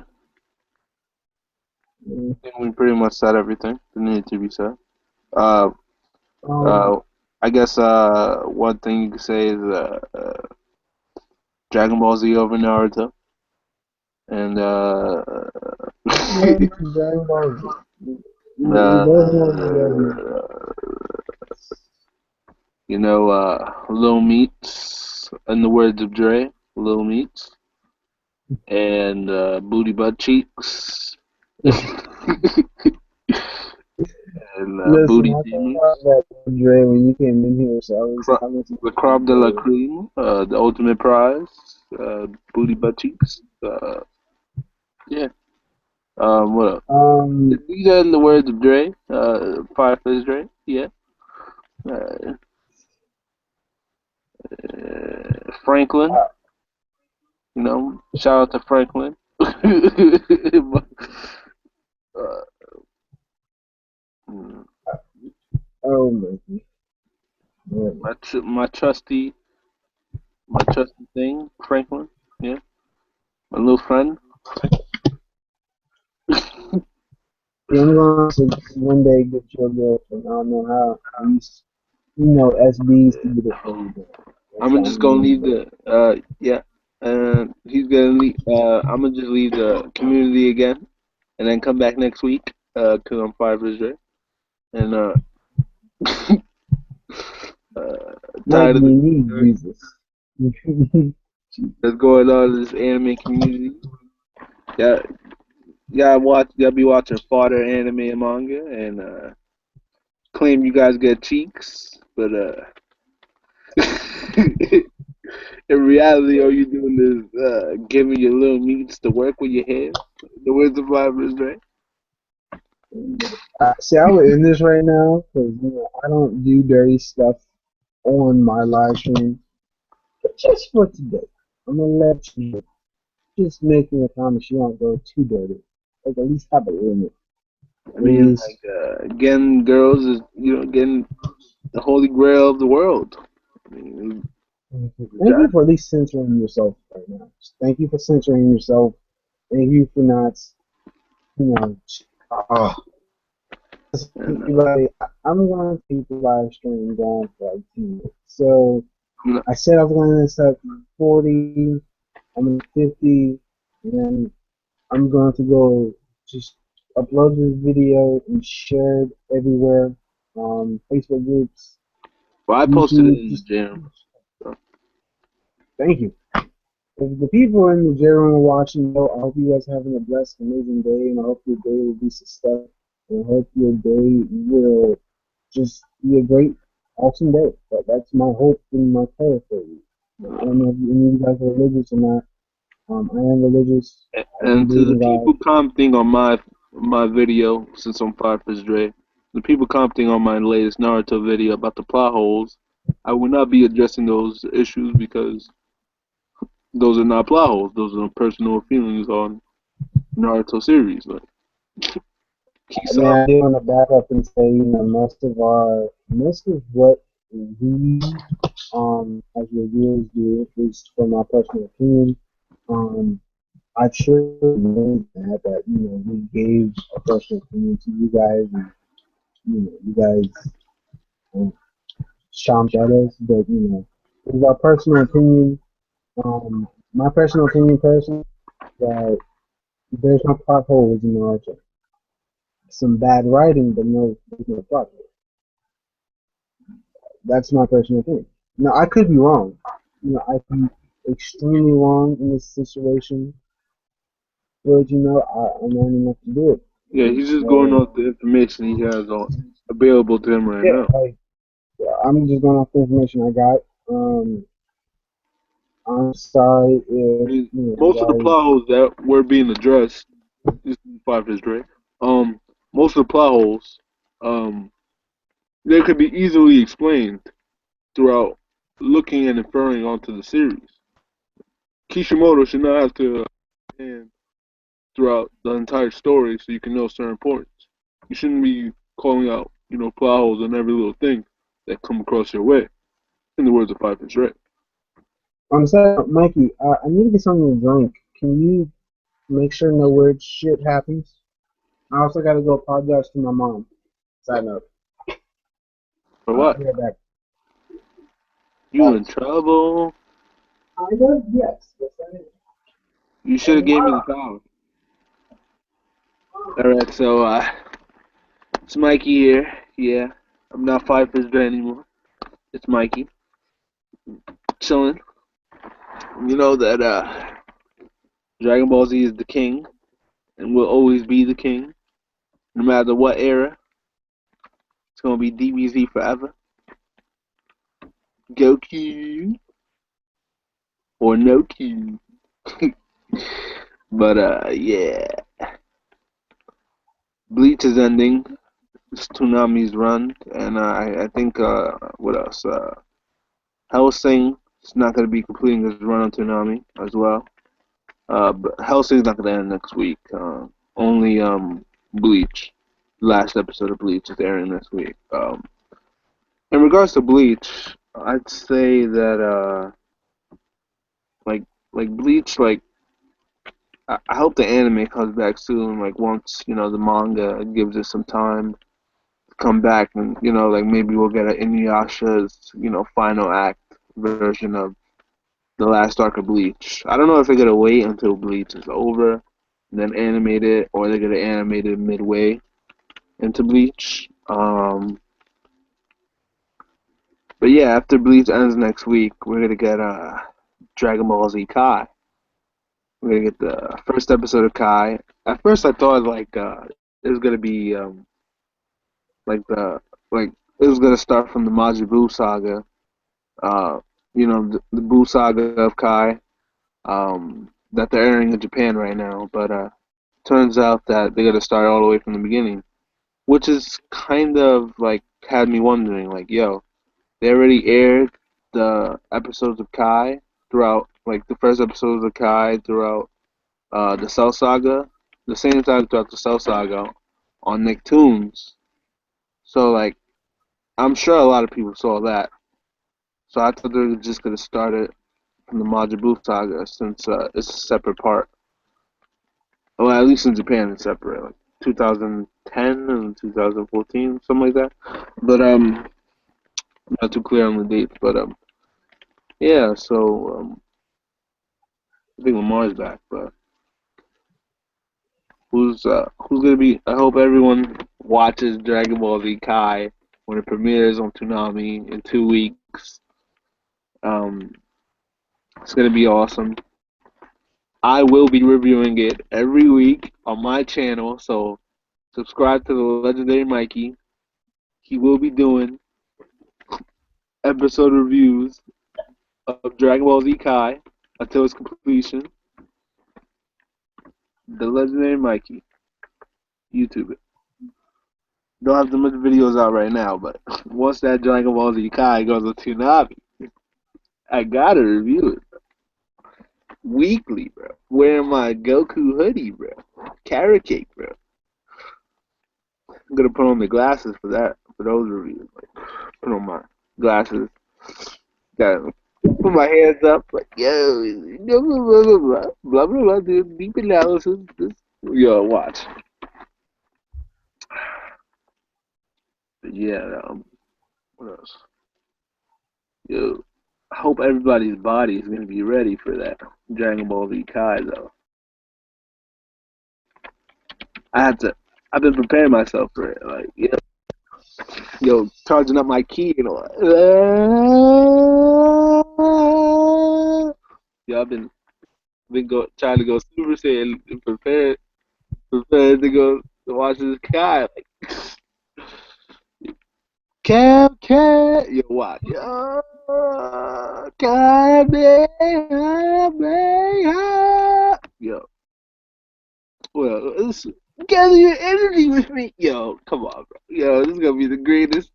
Mm, I think we pretty much said everything that needed to be said. Uh, Um, uh, I guess one thing you could say is Dragon Ball Z over Naruto, and I love Dragon Ball Z. We both know we love Naruto. uh, Little Meats, in the words of Dre, Little Meats, and Booty Butt Cheeks, and Listen, Booty I Jimmy, thought about Dre when you came in here, so I listened the to Crab de la Dre. Cream, the Ultimate Prize, Booty Butt Cheeks, yeah. What else? Um, These are in the words of Dre, Fireface Dre, yeah. Uh, Franklin, uh, shout out to Franklin. Mm, oh my God. my trusty thing, Franklin. Yeah, my little friend. Yeah, I'm going to one day get your girlfriend. I don't know how. SBs to get it for you, but that's I'm how just I'm gonna going leave to do the yeah. He's gonna leave. I'm gonna just leave the community again, and then come back next week. Cause I'm Fireface Dre, and uh, Mike, tired of the you need bullshit Jesus. that's going on in this anime community. Yeah, you gotta be watching fodder anime and manga, and claim you guys get cheeks, but in reality, all you doing is giving your little meats to work with your hands. The words of Fibers, right? See, I would end this right now because I don't do dirty stuff on my live stream. But just for today, I'm gonna let you just making a promise you won't go too dirty. Like at least have a limit, I mean, like please. getting girls is getting the holy grail of the world. I mean, Thank you for at least censoring yourself right now. Thank you for censoring yourself. Thank you for not, you know, uh, and everybody. I'm going to keep the live stream going for like 2 minutes. So no, I said I was going to start 40. I'm at 50, and then I'm going to go just upload this video and share it everywhere. Facebook groups, well, I posted it YouTube. in the Just gym. So, thank you. If the people in the jail room are watching, I hope you guys are having a blessed, amazing day, and I hope your day will be successful. And I hope your day will just be a great, awesome day. But that's my hope and my prayer for you. I don't know if any of you guys are religious or not. I am religious. I do and to believe the in God. people commenting on my video, since I'm Firefish Dre, the people commenting on my latest Naruto video about the plot holes, I will not be addressing those issues because those are not plot holes. Those are personal feelings on Naruto series. Like, I mean, Kisame. I do want to back up and say, most of what we, as reviewers do, at least from my personal opinion, um, I truly believe that we gave a personal opinion to you guys, and you guys chomped at us, but it was our personal opinion. My personal opinion, personally, that there's no plot holes in Naruto. Some bad writing, but there's no plot hole. That's my personal opinion. Now, I could be wrong. I could be extremely wrong in this situation, but I'm not enough to do it. Yeah, he's just going So off the information he has on available to him right yeah, now. like I'm just going off the information I got. I'm sorry I if mean, you most of the guys. plot holes that were being addressed, this is five is Dre. Most of the plot holes, um, they could be easily explained throughout looking and inferring onto the series. Kishimoto should not have to hand throughout the entire story so you can know certain points. You shouldn't be calling out, plot holes on every little thing that come across your way. In the words of Five is Dre. I'm sorry, Mikey. I need to get something to drink. Can you make sure no weird shit happens? I also got to go apologize to my mom. Side note. For what? Yeah, that. You in trouble? Kind of, yes. Yes, I am. You should have And gave me the power. Alright, so it's Mikey here. Yeah. I'm not Five Fish Day anymore. It's Mikey. Chilling. You know that Dragon Ball Z is the king and will always be the king. No matter what era. It's gonna be DBZ forever. Goku or no Q. But yeah. Bleach is ending. It's Toonami's run, and I think what else? Hellsing is not going to be completing his run on Toonami as well. But Hellsing's not going to end next week. Only Bleach, last episode of Bleach is airing this week. In regards to Bleach, I'd say that like Bleach, like I hope the anime comes back soon. Like once the manga gives it some time come back and like maybe we'll get an Inuyasha's final act version of the last arc of Bleach. I don't know if they're gonna wait until Bleach is over and then animate it, or they're gonna animate it midway into Bleach. But yeah, after Bleach ends next week, we're gonna get Dragon Ball Z Kai. We're gonna get the first episode of Kai. At first, I thought like it was gonna be like it was gonna start from the Majin Buu saga, uh, the Buu saga of Kai, that they're airing in Japan right now. But turns out that they're gonna start all the way from the beginning, which is kind of like had me wondering, like, yo, they already aired the episodes of Kai throughout, like the first episodes of Kai throughout the Cell Saga, the same time throughout the Cell Saga on Nicktoons. So like, I'm sure a lot of people saw that. So I thought they were just gonna start it from the Majin Buu saga since it's a separate part. Well, at least in Japan it's separate, like 2010 and 2014, something like that. But I'm not too clear on the dates. But yeah. So I think Lamar's back, but who's gonna be? I hope everyone watches Dragon Ball Z Kai when it premieres on Toonami in 2 weeks. Um, it's gonna be awesome. I will be reviewing it every week on my channel, so subscribe to the legendary Mikey. He will be doing episode reviews of Dragon Ball Z Kai until its completion. The legendary Mikey. YouTube it. Don't have too much videos out right now, but once that Dragon Ball Z Kai goes to Toonami, I gotta review it weekly, bro. Wearing my Goku hoodie, bro. Carrot cake, bro. I'm gonna put on the glasses for that, for those reviews. Like, put on my glasses. Gotta put my hands up, like, yo, blah, blah, blah, blah, blah, blah, blah, dude, deep analysis. This, yo, watch. But yeah, what else? Yo, I hope everybody's body is gonna be ready for that Dragon Ball Z Kai, though. I had to, I've been preparing myself for it, like, charging up my key, I've been trying to go Super Saiyan and prepared to go to watch this Kai. Like, yo, watch. Yo, yo, well, gather your energy with me. Yo, come on, bro. Yo, this is gonna be the greatest.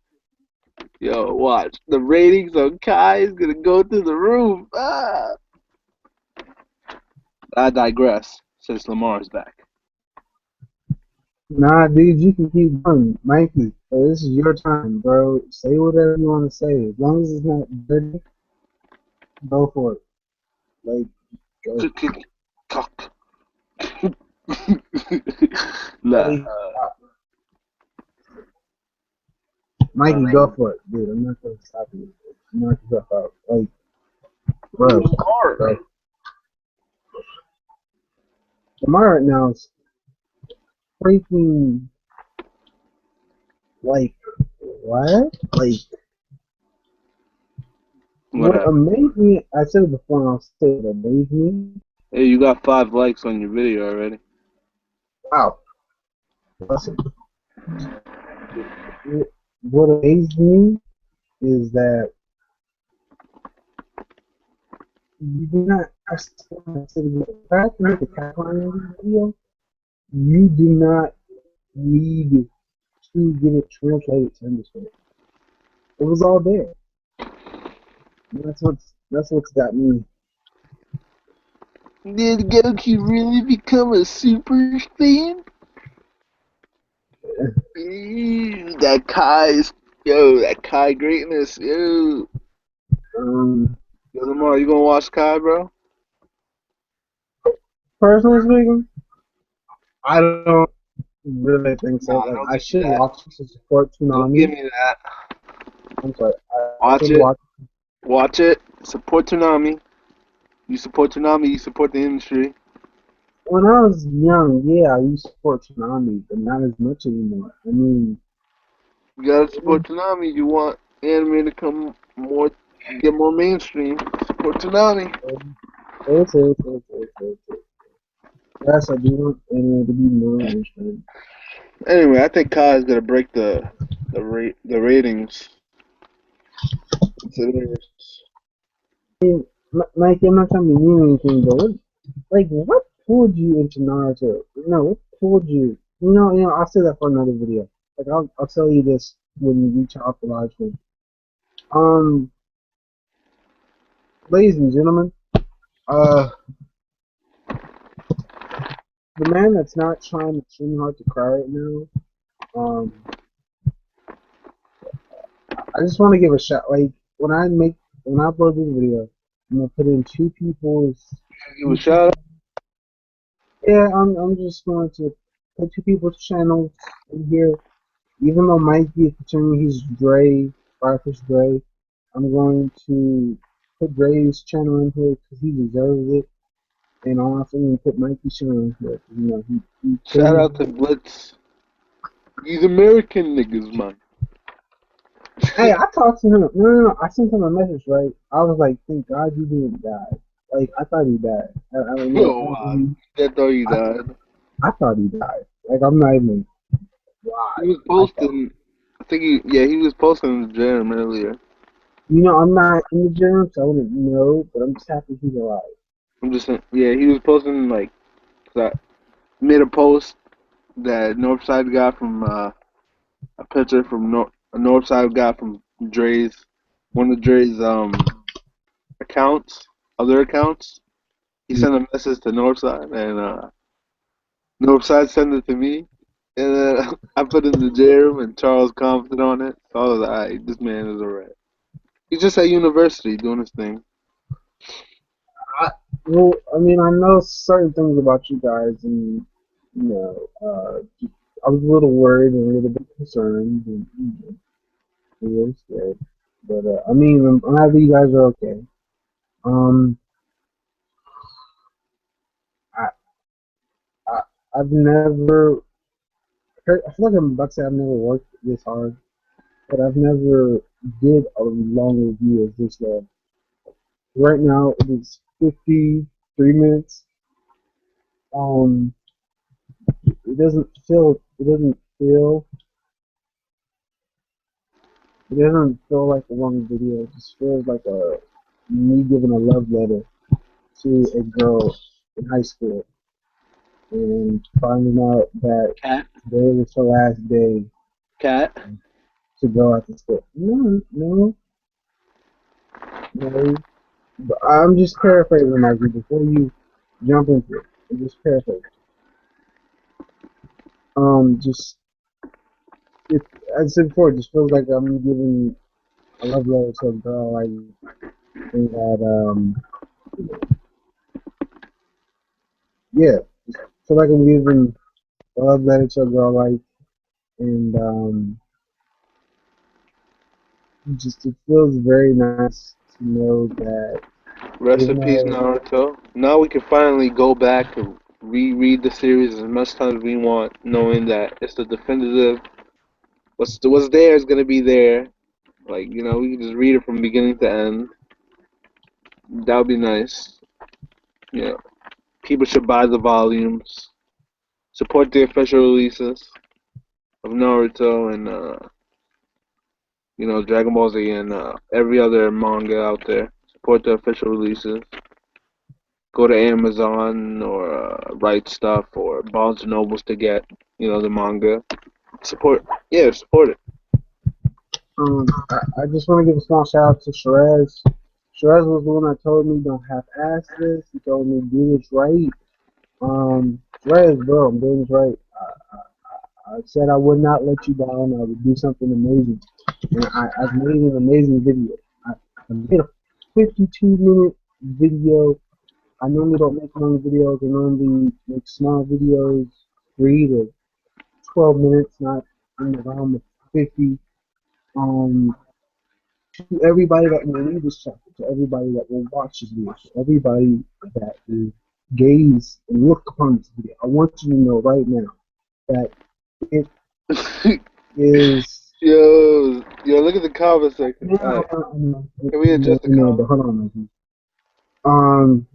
Yo, watch. The ratings on Kai is gonna go through the roof. I digress, since Lamar's back. Nah, dude, you can keep going, Mikey. This is your time, bro. Say whatever you want to say. As long as it's not dirty, go for it. Like, go. Cock. Nah. Hey, Mikey, go for it, dude. I'm not gonna stop you. Knock yourself out. Like, bro, like, Lamar right now is freaking like what? Like What what happened? amazed me? I said it before, and I'll say it amazed me. Hey, you got 5 likes on your video already. Wow, listen, what amazed me is that you do not. I said it back in the tagline of this video. You do not need to get it translated to understand. It was all there. That's what's got me. Did Goku really become a super fan? That Kai's, yo, that Kai greatness, yo. Um, Yo, Lamar, you gonna watch Kai, bro? Personally speaking, I don't really think so. Nah, Like, don't I give me should that. watch it to support Don't give Toonami. me that. I'm sorry, I Watch should it. watch. Watch it. Support Toonami. You support Toonami, you support the industry. When I was young, yeah, I used to support Toonami, but not as much anymore. I mean, You gotta support Toonami. You want anime to come more, get more mainstream. Support Toonami. it's. Yes, I do want anime to be more mainstream. Anyway, I think Kai is gonna break the ratings. Mike, I'm not trying to mean anything, but what pulled you into Naruto? No, what pulled you? I'll say that for another video. Like, I'll tell you this when we reach out the live stream. Um, ladies and gentlemen, uh, the man that's not trying extremely hard to cry right now. I just want to give a shout. Like, when I upload this video, I'm gonna put in Give a two shout out. people. Yeah, I'm just going to put two people's channels in here. Even though Mikey is pretending he's Dre, Firefish Dre, I'm going to put Dre's channel in here because he deserves it. And I'm also going to put Mikey's channel in here. He Shout came. out to Blitz. These American niggas, man. Hey, I talked to him. No. I sent him a message, right? I was like, thank God you didn't die. Like, I thought he died. I don't know. Oh wow. That thought he died. I thought he died. Like, I'm not even He lied. was I thought. posting. I think he was posting in the gym earlier. I'm not in the gym, so I wouldn't know, but I'm just happy he's alive. I'm just saying, yeah, he was posting like, 'cause I made a post that Northside guy from a picture from a Northside guy from Dre's, one of Dre's accounts, other accounts. He sent a message to Northside, and Northside sent it to me, and then I put it in the gym, and Charles commented on it. So I was like, alright, this man is alright. He's just at university doing his thing. I, well, I mean, I know certain things about you guys, and I was a little worried and a little bit concerned, and a little scared. But I mean, I'm happy you guys are okay. Um, I, I I've never I feel like I'm about to say I've never worked this hard, but I've never did a long review as this long. Right now it is 53 minutes. Um, it doesn't feel like a long video. It just feels like a me giving a love letter to a girl in high school and finding out that Cat, today was her last day cat. to go out to school. No. But I'm just paraphrasing, Mikey, before you jump into it. I'm just paraphrasing. Just it, as I said before, it just feels like I'm giving a love letter to a girl that yeah, just feel like I'm giving a love letter to a girl and just it feels very nice to know that Rest even in peace, though Naruto. Now we can finally go back and reread the series as much time as we want, knowing that it's the definitive. What's there is gonna be there. Like we can just read it from beginning to end. That would be nice. Yeah, people should buy the volumes. Support the official releases of Naruto and Dragon Ball Z and every other manga out there. Support the official releases. Go to Amazon or Right Stuff or Barnes and Nobles to get the manga. Support, yeah, support it. I just want to give a small shout out to Sherez. Sherez was the one that told me don't half-ass this. He told me do this right. Sherez, bro, I'm doing this right. I said I would not let you down. I would do something amazing, and I've made an amazing video. I made a 52-minute video. I normally don't make long videos. I normally make small videos, 3 to 12 minutes, not in the realm of 50. Um, to everybody that will read this chapter, to everybody that will watch this video, to everybody that will gaze and look upon this video, I want you to know right now that it is. Yo, look at the comment section. No, All right, I can we adjust the know, but comment? hold on, Mikey. Um,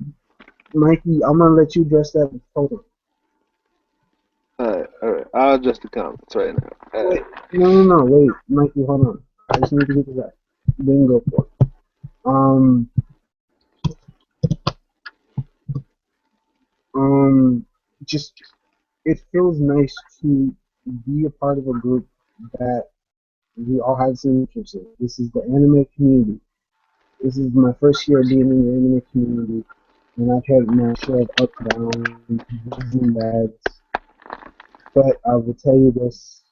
Mikey, I'm gonna let you address that. Hold on. All right. I'll adjust the comments right now. All Wait, right. no, wait, Mikey, hold on. I just need to get to that. Then go for it. Um, um, just it feels nice to be a part of a group that we all have the same interests in. This is the anime community. This is my first year being in the anime community, and I've had my share of ups and downs, goods and bads. But I will tell you this: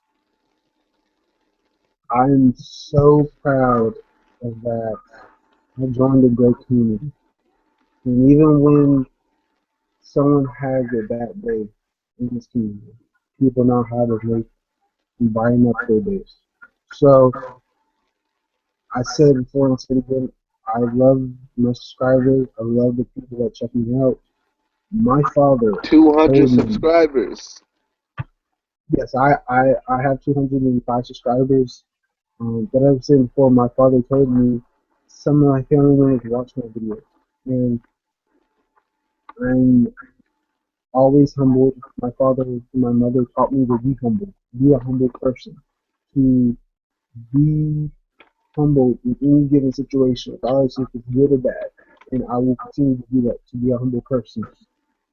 I'm so proud of that. I joined a great community, and even when someone has a bad day in this community, people know how to make and brighten up their days. So I said it before and I said it again. I love my subscribers. I love the people that check me out. My father 200 told me, subscribers. yes, I have 205 subscribers. But I was saying before, my father told me some of my family members watch my videos. And I'm always humbled. My father and my mother taught me to be humble, be a humble person, to be humble in any given situation, regardless if it's good or bad. And I will continue to do that, to be a humble person.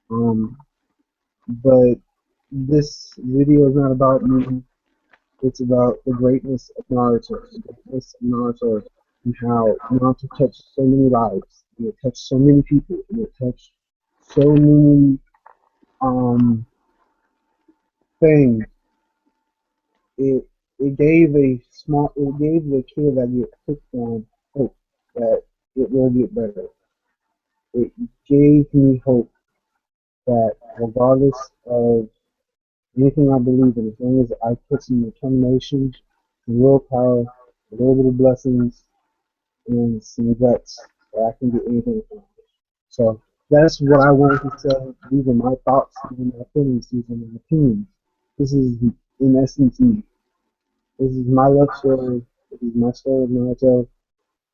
Um, but this video is not about me. It's about the greatness of Naruto, the greatness of Naruto, and how Naruto touched so many lives, and it touched so many people, and it touched so many um things. It it gave the kid that get picked on hope that it will get better. It gave me hope that regardless of anything I believe in, as long as I put some determination, some willpower, a little bit of blessings, and some guts, that I can get anything accomplished. So that's what I wanted to say. These are my thoughts, these are my feelings, these are my opinions. This is, in essence, me. This is my love story. This is my story of Naruto.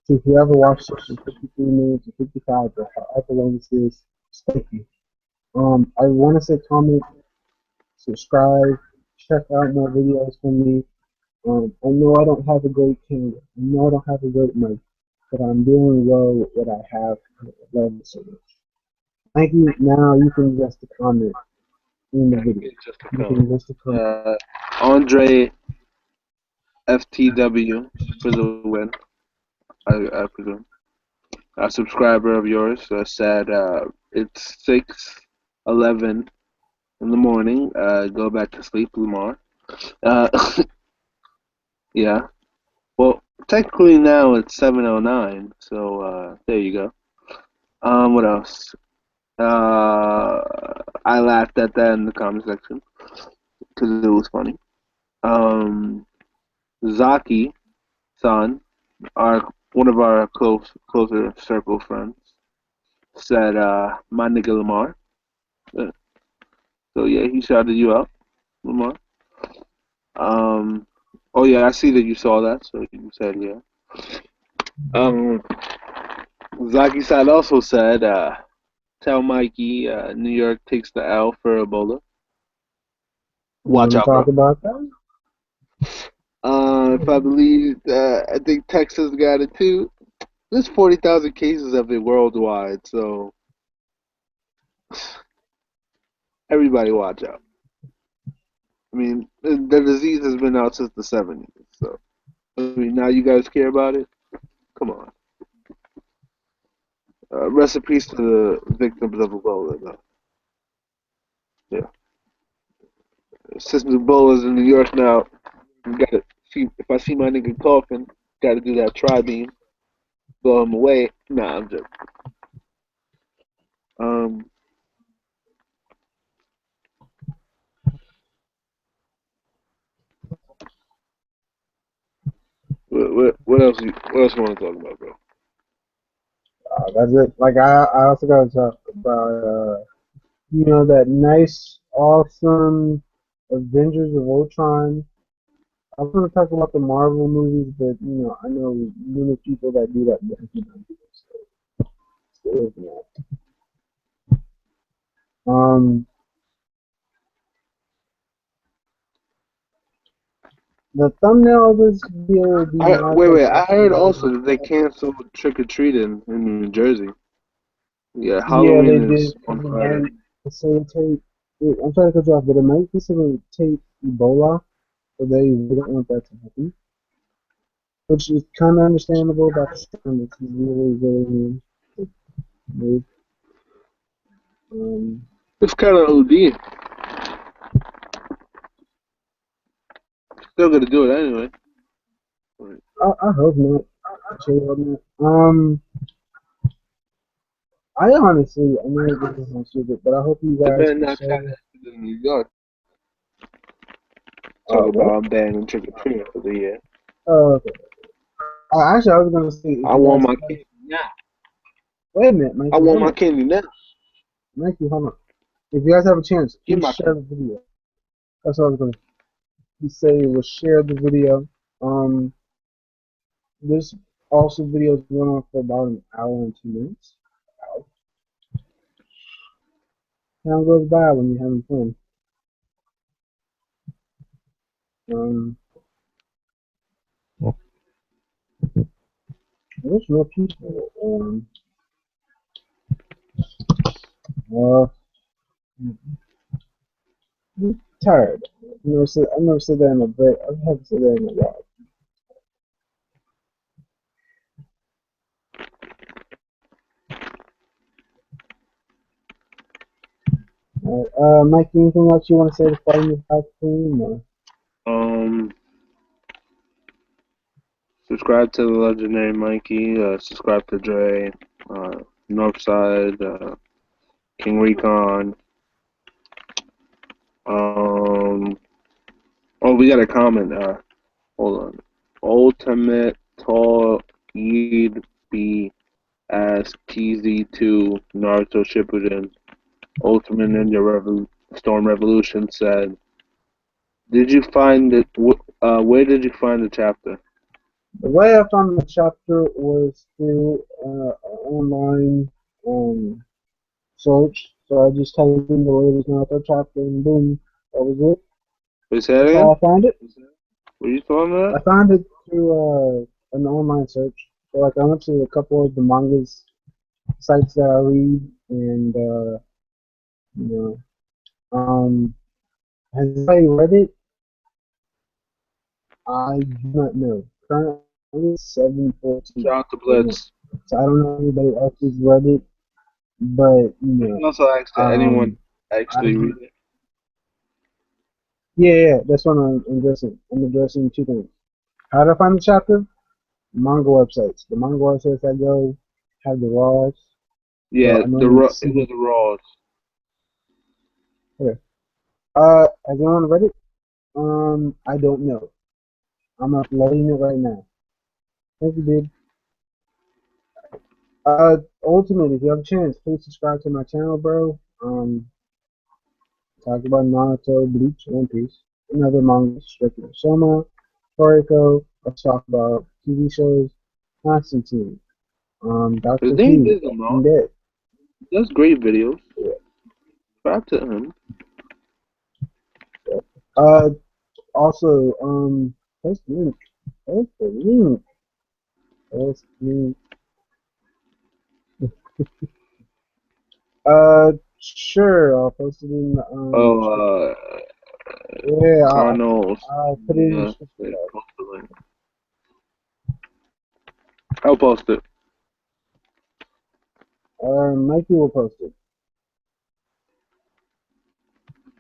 To whoever watched it from 53 minutes to 55 or however long this is, thank you. I want to say comment, subscribe, check out more videos from me. I know I don't have a great camera. I know I don't have a great mic, but I'm doing well with what I have. I love it so much. Thank you. Now you can just comment in the Okay, video. it's just a You comment. can just comment. Andre FTW for the win. I presume. A subscriber of yours said it's 6:11 in the morning. Go back to sleep, Lamar. Uh, yeah. Well, technically now it's 7:09. So there you go. What else? Uh, I laughed at that in the comment section because it was funny. Um, Zaki san our one of our closer circle friends said, "My nigga Lamar." Uh, So yeah, he shouted you out, Lamar. Um, oh yeah, I see that you saw that. So you said yeah. Um, Zaki side also said, "Tell Mikey, New York takes the L for Ebola. You Watch want to out, talk bro." about that? If I believe, I think Texas got it too. There's 40,000 cases of it worldwide, so everybody watch out. I mean, the disease has been out since the 70s, so I mean, now you guys care about it? Come on. Rest in peace to the victims of Ebola, though. Yeah. Since Ebola's in New York now, you gotta see if I see my nigga coughing, gotta do that tri beam, blow him away. Nah, I'm joking. Um, what else you want to talk about, bro? That's it. Like I also got to talk about that nice, awesome Avengers of Ultron. I was going to talk about the Marvel movies, but I know many people that do that. Stay away from that. The thumbnail of this video will be my Wait. I perception heard of also it. that they canceled trick or treating in New Jersey. Yeah, Yeah, they Halloween is did on because it Friday. might facilitate. I'm sorry to cut you off, but it might facilitate Ebola, so they don't want that to happen, which is kind of understandable. But at the same time, it's really, really weird. Um, It's kind of OD. Still gonna do it anyway. I hope not. I truly hope not. I honestly, I know this is not stupid, but I hope you They guys better can not try share. that shit in New York. Talk What? about banning trick or treating for the year. Okay. Actually, I was gonna say if I you want guys my can. candy now. Wait a minute, I Mikey, want hold my on. candy now. Mikey, hold on. If you guys have a chance, Give please my share candy. the video. That's what I was gonna say. Was share the video. Um, this also video is going on for about an hour and 2 minutes. Time goes by when you're having fun. Um, there's no people. Uh, I'm tired. I never said that in a very. I haven't said that in a while. Mike, anything else you want to say before I move back to him? Um, subscribe to the legendary Mikey. Subscribe to Dre. Northside. King Recon. Um. Oh, we got a comment. Hold on. Ultimate Tall Yeed B as TZ2 Naruto Shippuden Ultimate Ninja Storm Revolution said, "Did you find it? Where did you find the chapter?" The way I found the chapter was through online search. So I just typed in the latest Naruto chapter and boom, that was it. Wait, say that That's again? how I found it. Were you talking about? I found it through an online search. So like I went to a couple of the mangas sites that I read, and you has anybody read it? I do not know. Currently 7:14 Shout out to a.m. Blitz. So I don't know if anybody else has read it, but You can also ask that anyone I actually read it. yeah, that's what I'm addressing. I'm addressing two things. How to find the chapter? Manga websites. The manga websites I go have the raws, so Yeah, I normally it see was it. the Raws. Okay. Has anyone read it? I don't know. I'm uploading it right now. Thank you, dude. Ultimately, if you have a chance, please subscribe to my channel, bro. Talk about Naruto, Bleach, One Piece, and other mangas, Strictly Soma, Toriko. Let's talk about TV shows, Constantine, His Doctor name Who, is Lamar. Walking Dead. He does great videos. Yeah. Subscribe to him. Yeah. Uh, also, post the link. Post the link. Post the link. Sure. I'll post it in the description. Oh, Yeah, Cardinals. I'll put it in the Yeah, description, they guys. post the link. I'll post it. Mikey will post it.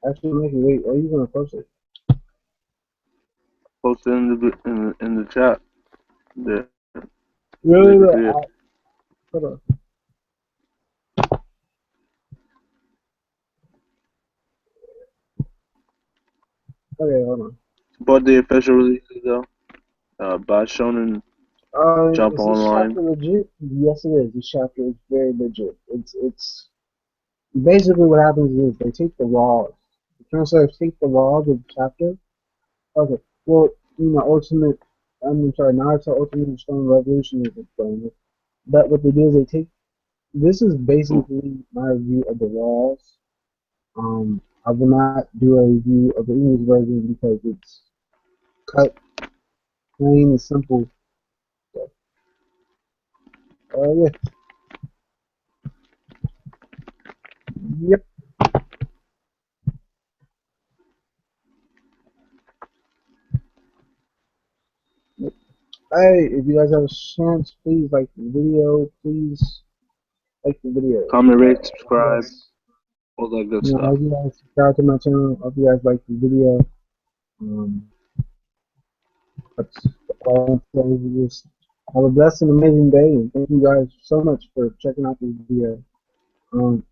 Actually, Mikey, wait, are you gonna post it? Post it in the chat. There, so they Really? can see it. Hold on. Okay, hold on. But the official releases though, by Shonen Jump Is this Online. chapter legit? Yes, it is. This chapter is very legit. It's basically what happens is they take the laws. The translators take the laws of the chapter. Okay, well, Ultimate. I'm sorry, Naruto Ultimate Stone Revolution is explained it. But what they do is they take. This is basically my review of the laws. I will not do a review of the English version because it's cut plain and simple. So, yeah, yep. Hey, if you guys have a chance, please like the video. Please like the video. Comment, rate, If you subscribe, guys, all that good stuff. hope you guys subscribe to my channel. Hope you guys like the video. Um, that's all I want to say. Just have a blessed and amazing day, and thank you guys so much for checking out this video. Um,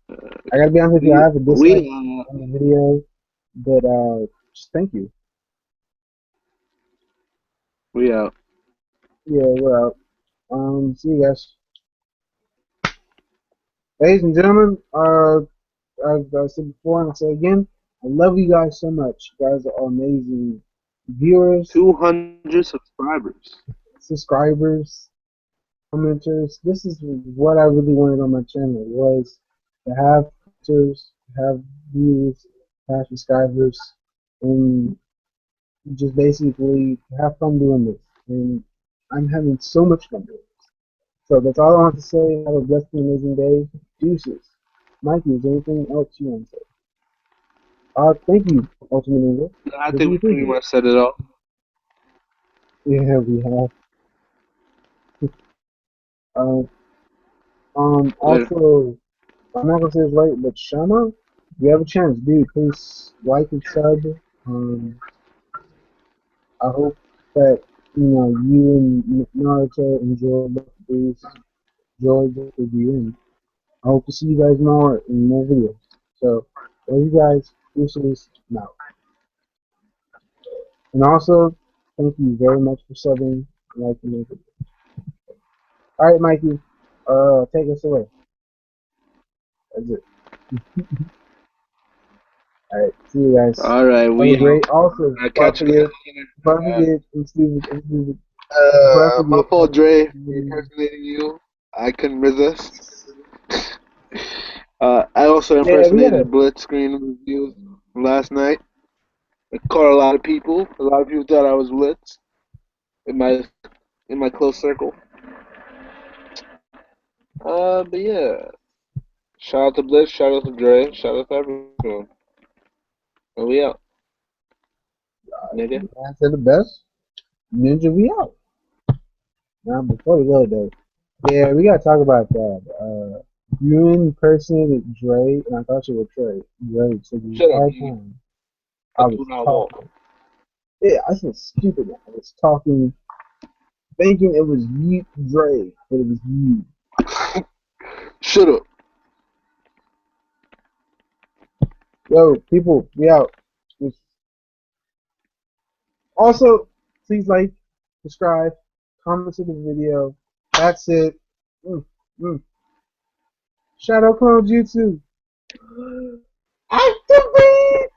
I gotta be honest with you, I We have a dislike we on the video, but just thank you. we out. Yeah, we're out. See you guys, ladies and gentlemen. As I said before, and I'll say again, I love you guys so much. You guys are amazing viewers, 200 subscribers. subscribers, commenters. This is what I really wanted on my channel was to have commenters, to have views, have subscribers, and just basically have fun doing this. And I'm having so much fun doing it. So that's all I want to say. Have a blessed and amazing day. Deuces. Mikey, is there anything else you want to say? Thank you, Ultimate Ninja. I What do think you we think pretty of it? much said it all. Yeah, we have. Uh, Later. also, I'm not gonna say it's right, but Shama, if you have a chance, dude, please like and sub. Um, I hope that you and Naruto enjoy both of these, enjoy both of you, and I hope to see you guys more in more videos. So, love you guys. Deuces, now. And also, thank you very much for subbing, liking, and everything. All right, Mikey, take us away. That's it. All right, see you guys. All right, Have a we out. great. Also, I before I catch you guys forget, before I later. forget, before I forget, Buffalo Dre impersonating you. I couldn't resist. I also yeah, we gotta. impersonated Blitzscreen reviews last night. It caught a lot of people. A lot of people thought I was Blitz in my close circle. But yeah. Shout out to Blitz. Shout out to Dre. Shout out to everyone. And we out, nigga. I said the best. Ninja, we out. Now, before we go though, yeah, we gotta talk about that. You in person with Dre, and I thought you were Trey. Dre, so the Shut up, entire nigga. time I I was do not walk. talking. Yeah, I feel stupid. I was talking, thinking it was you, Dre, but it was you. Shut up. Yo, people, we out. Also, please like, subscribe, comment to the video. That's it. Mm, mm. Shadow clone jutsu. Activate!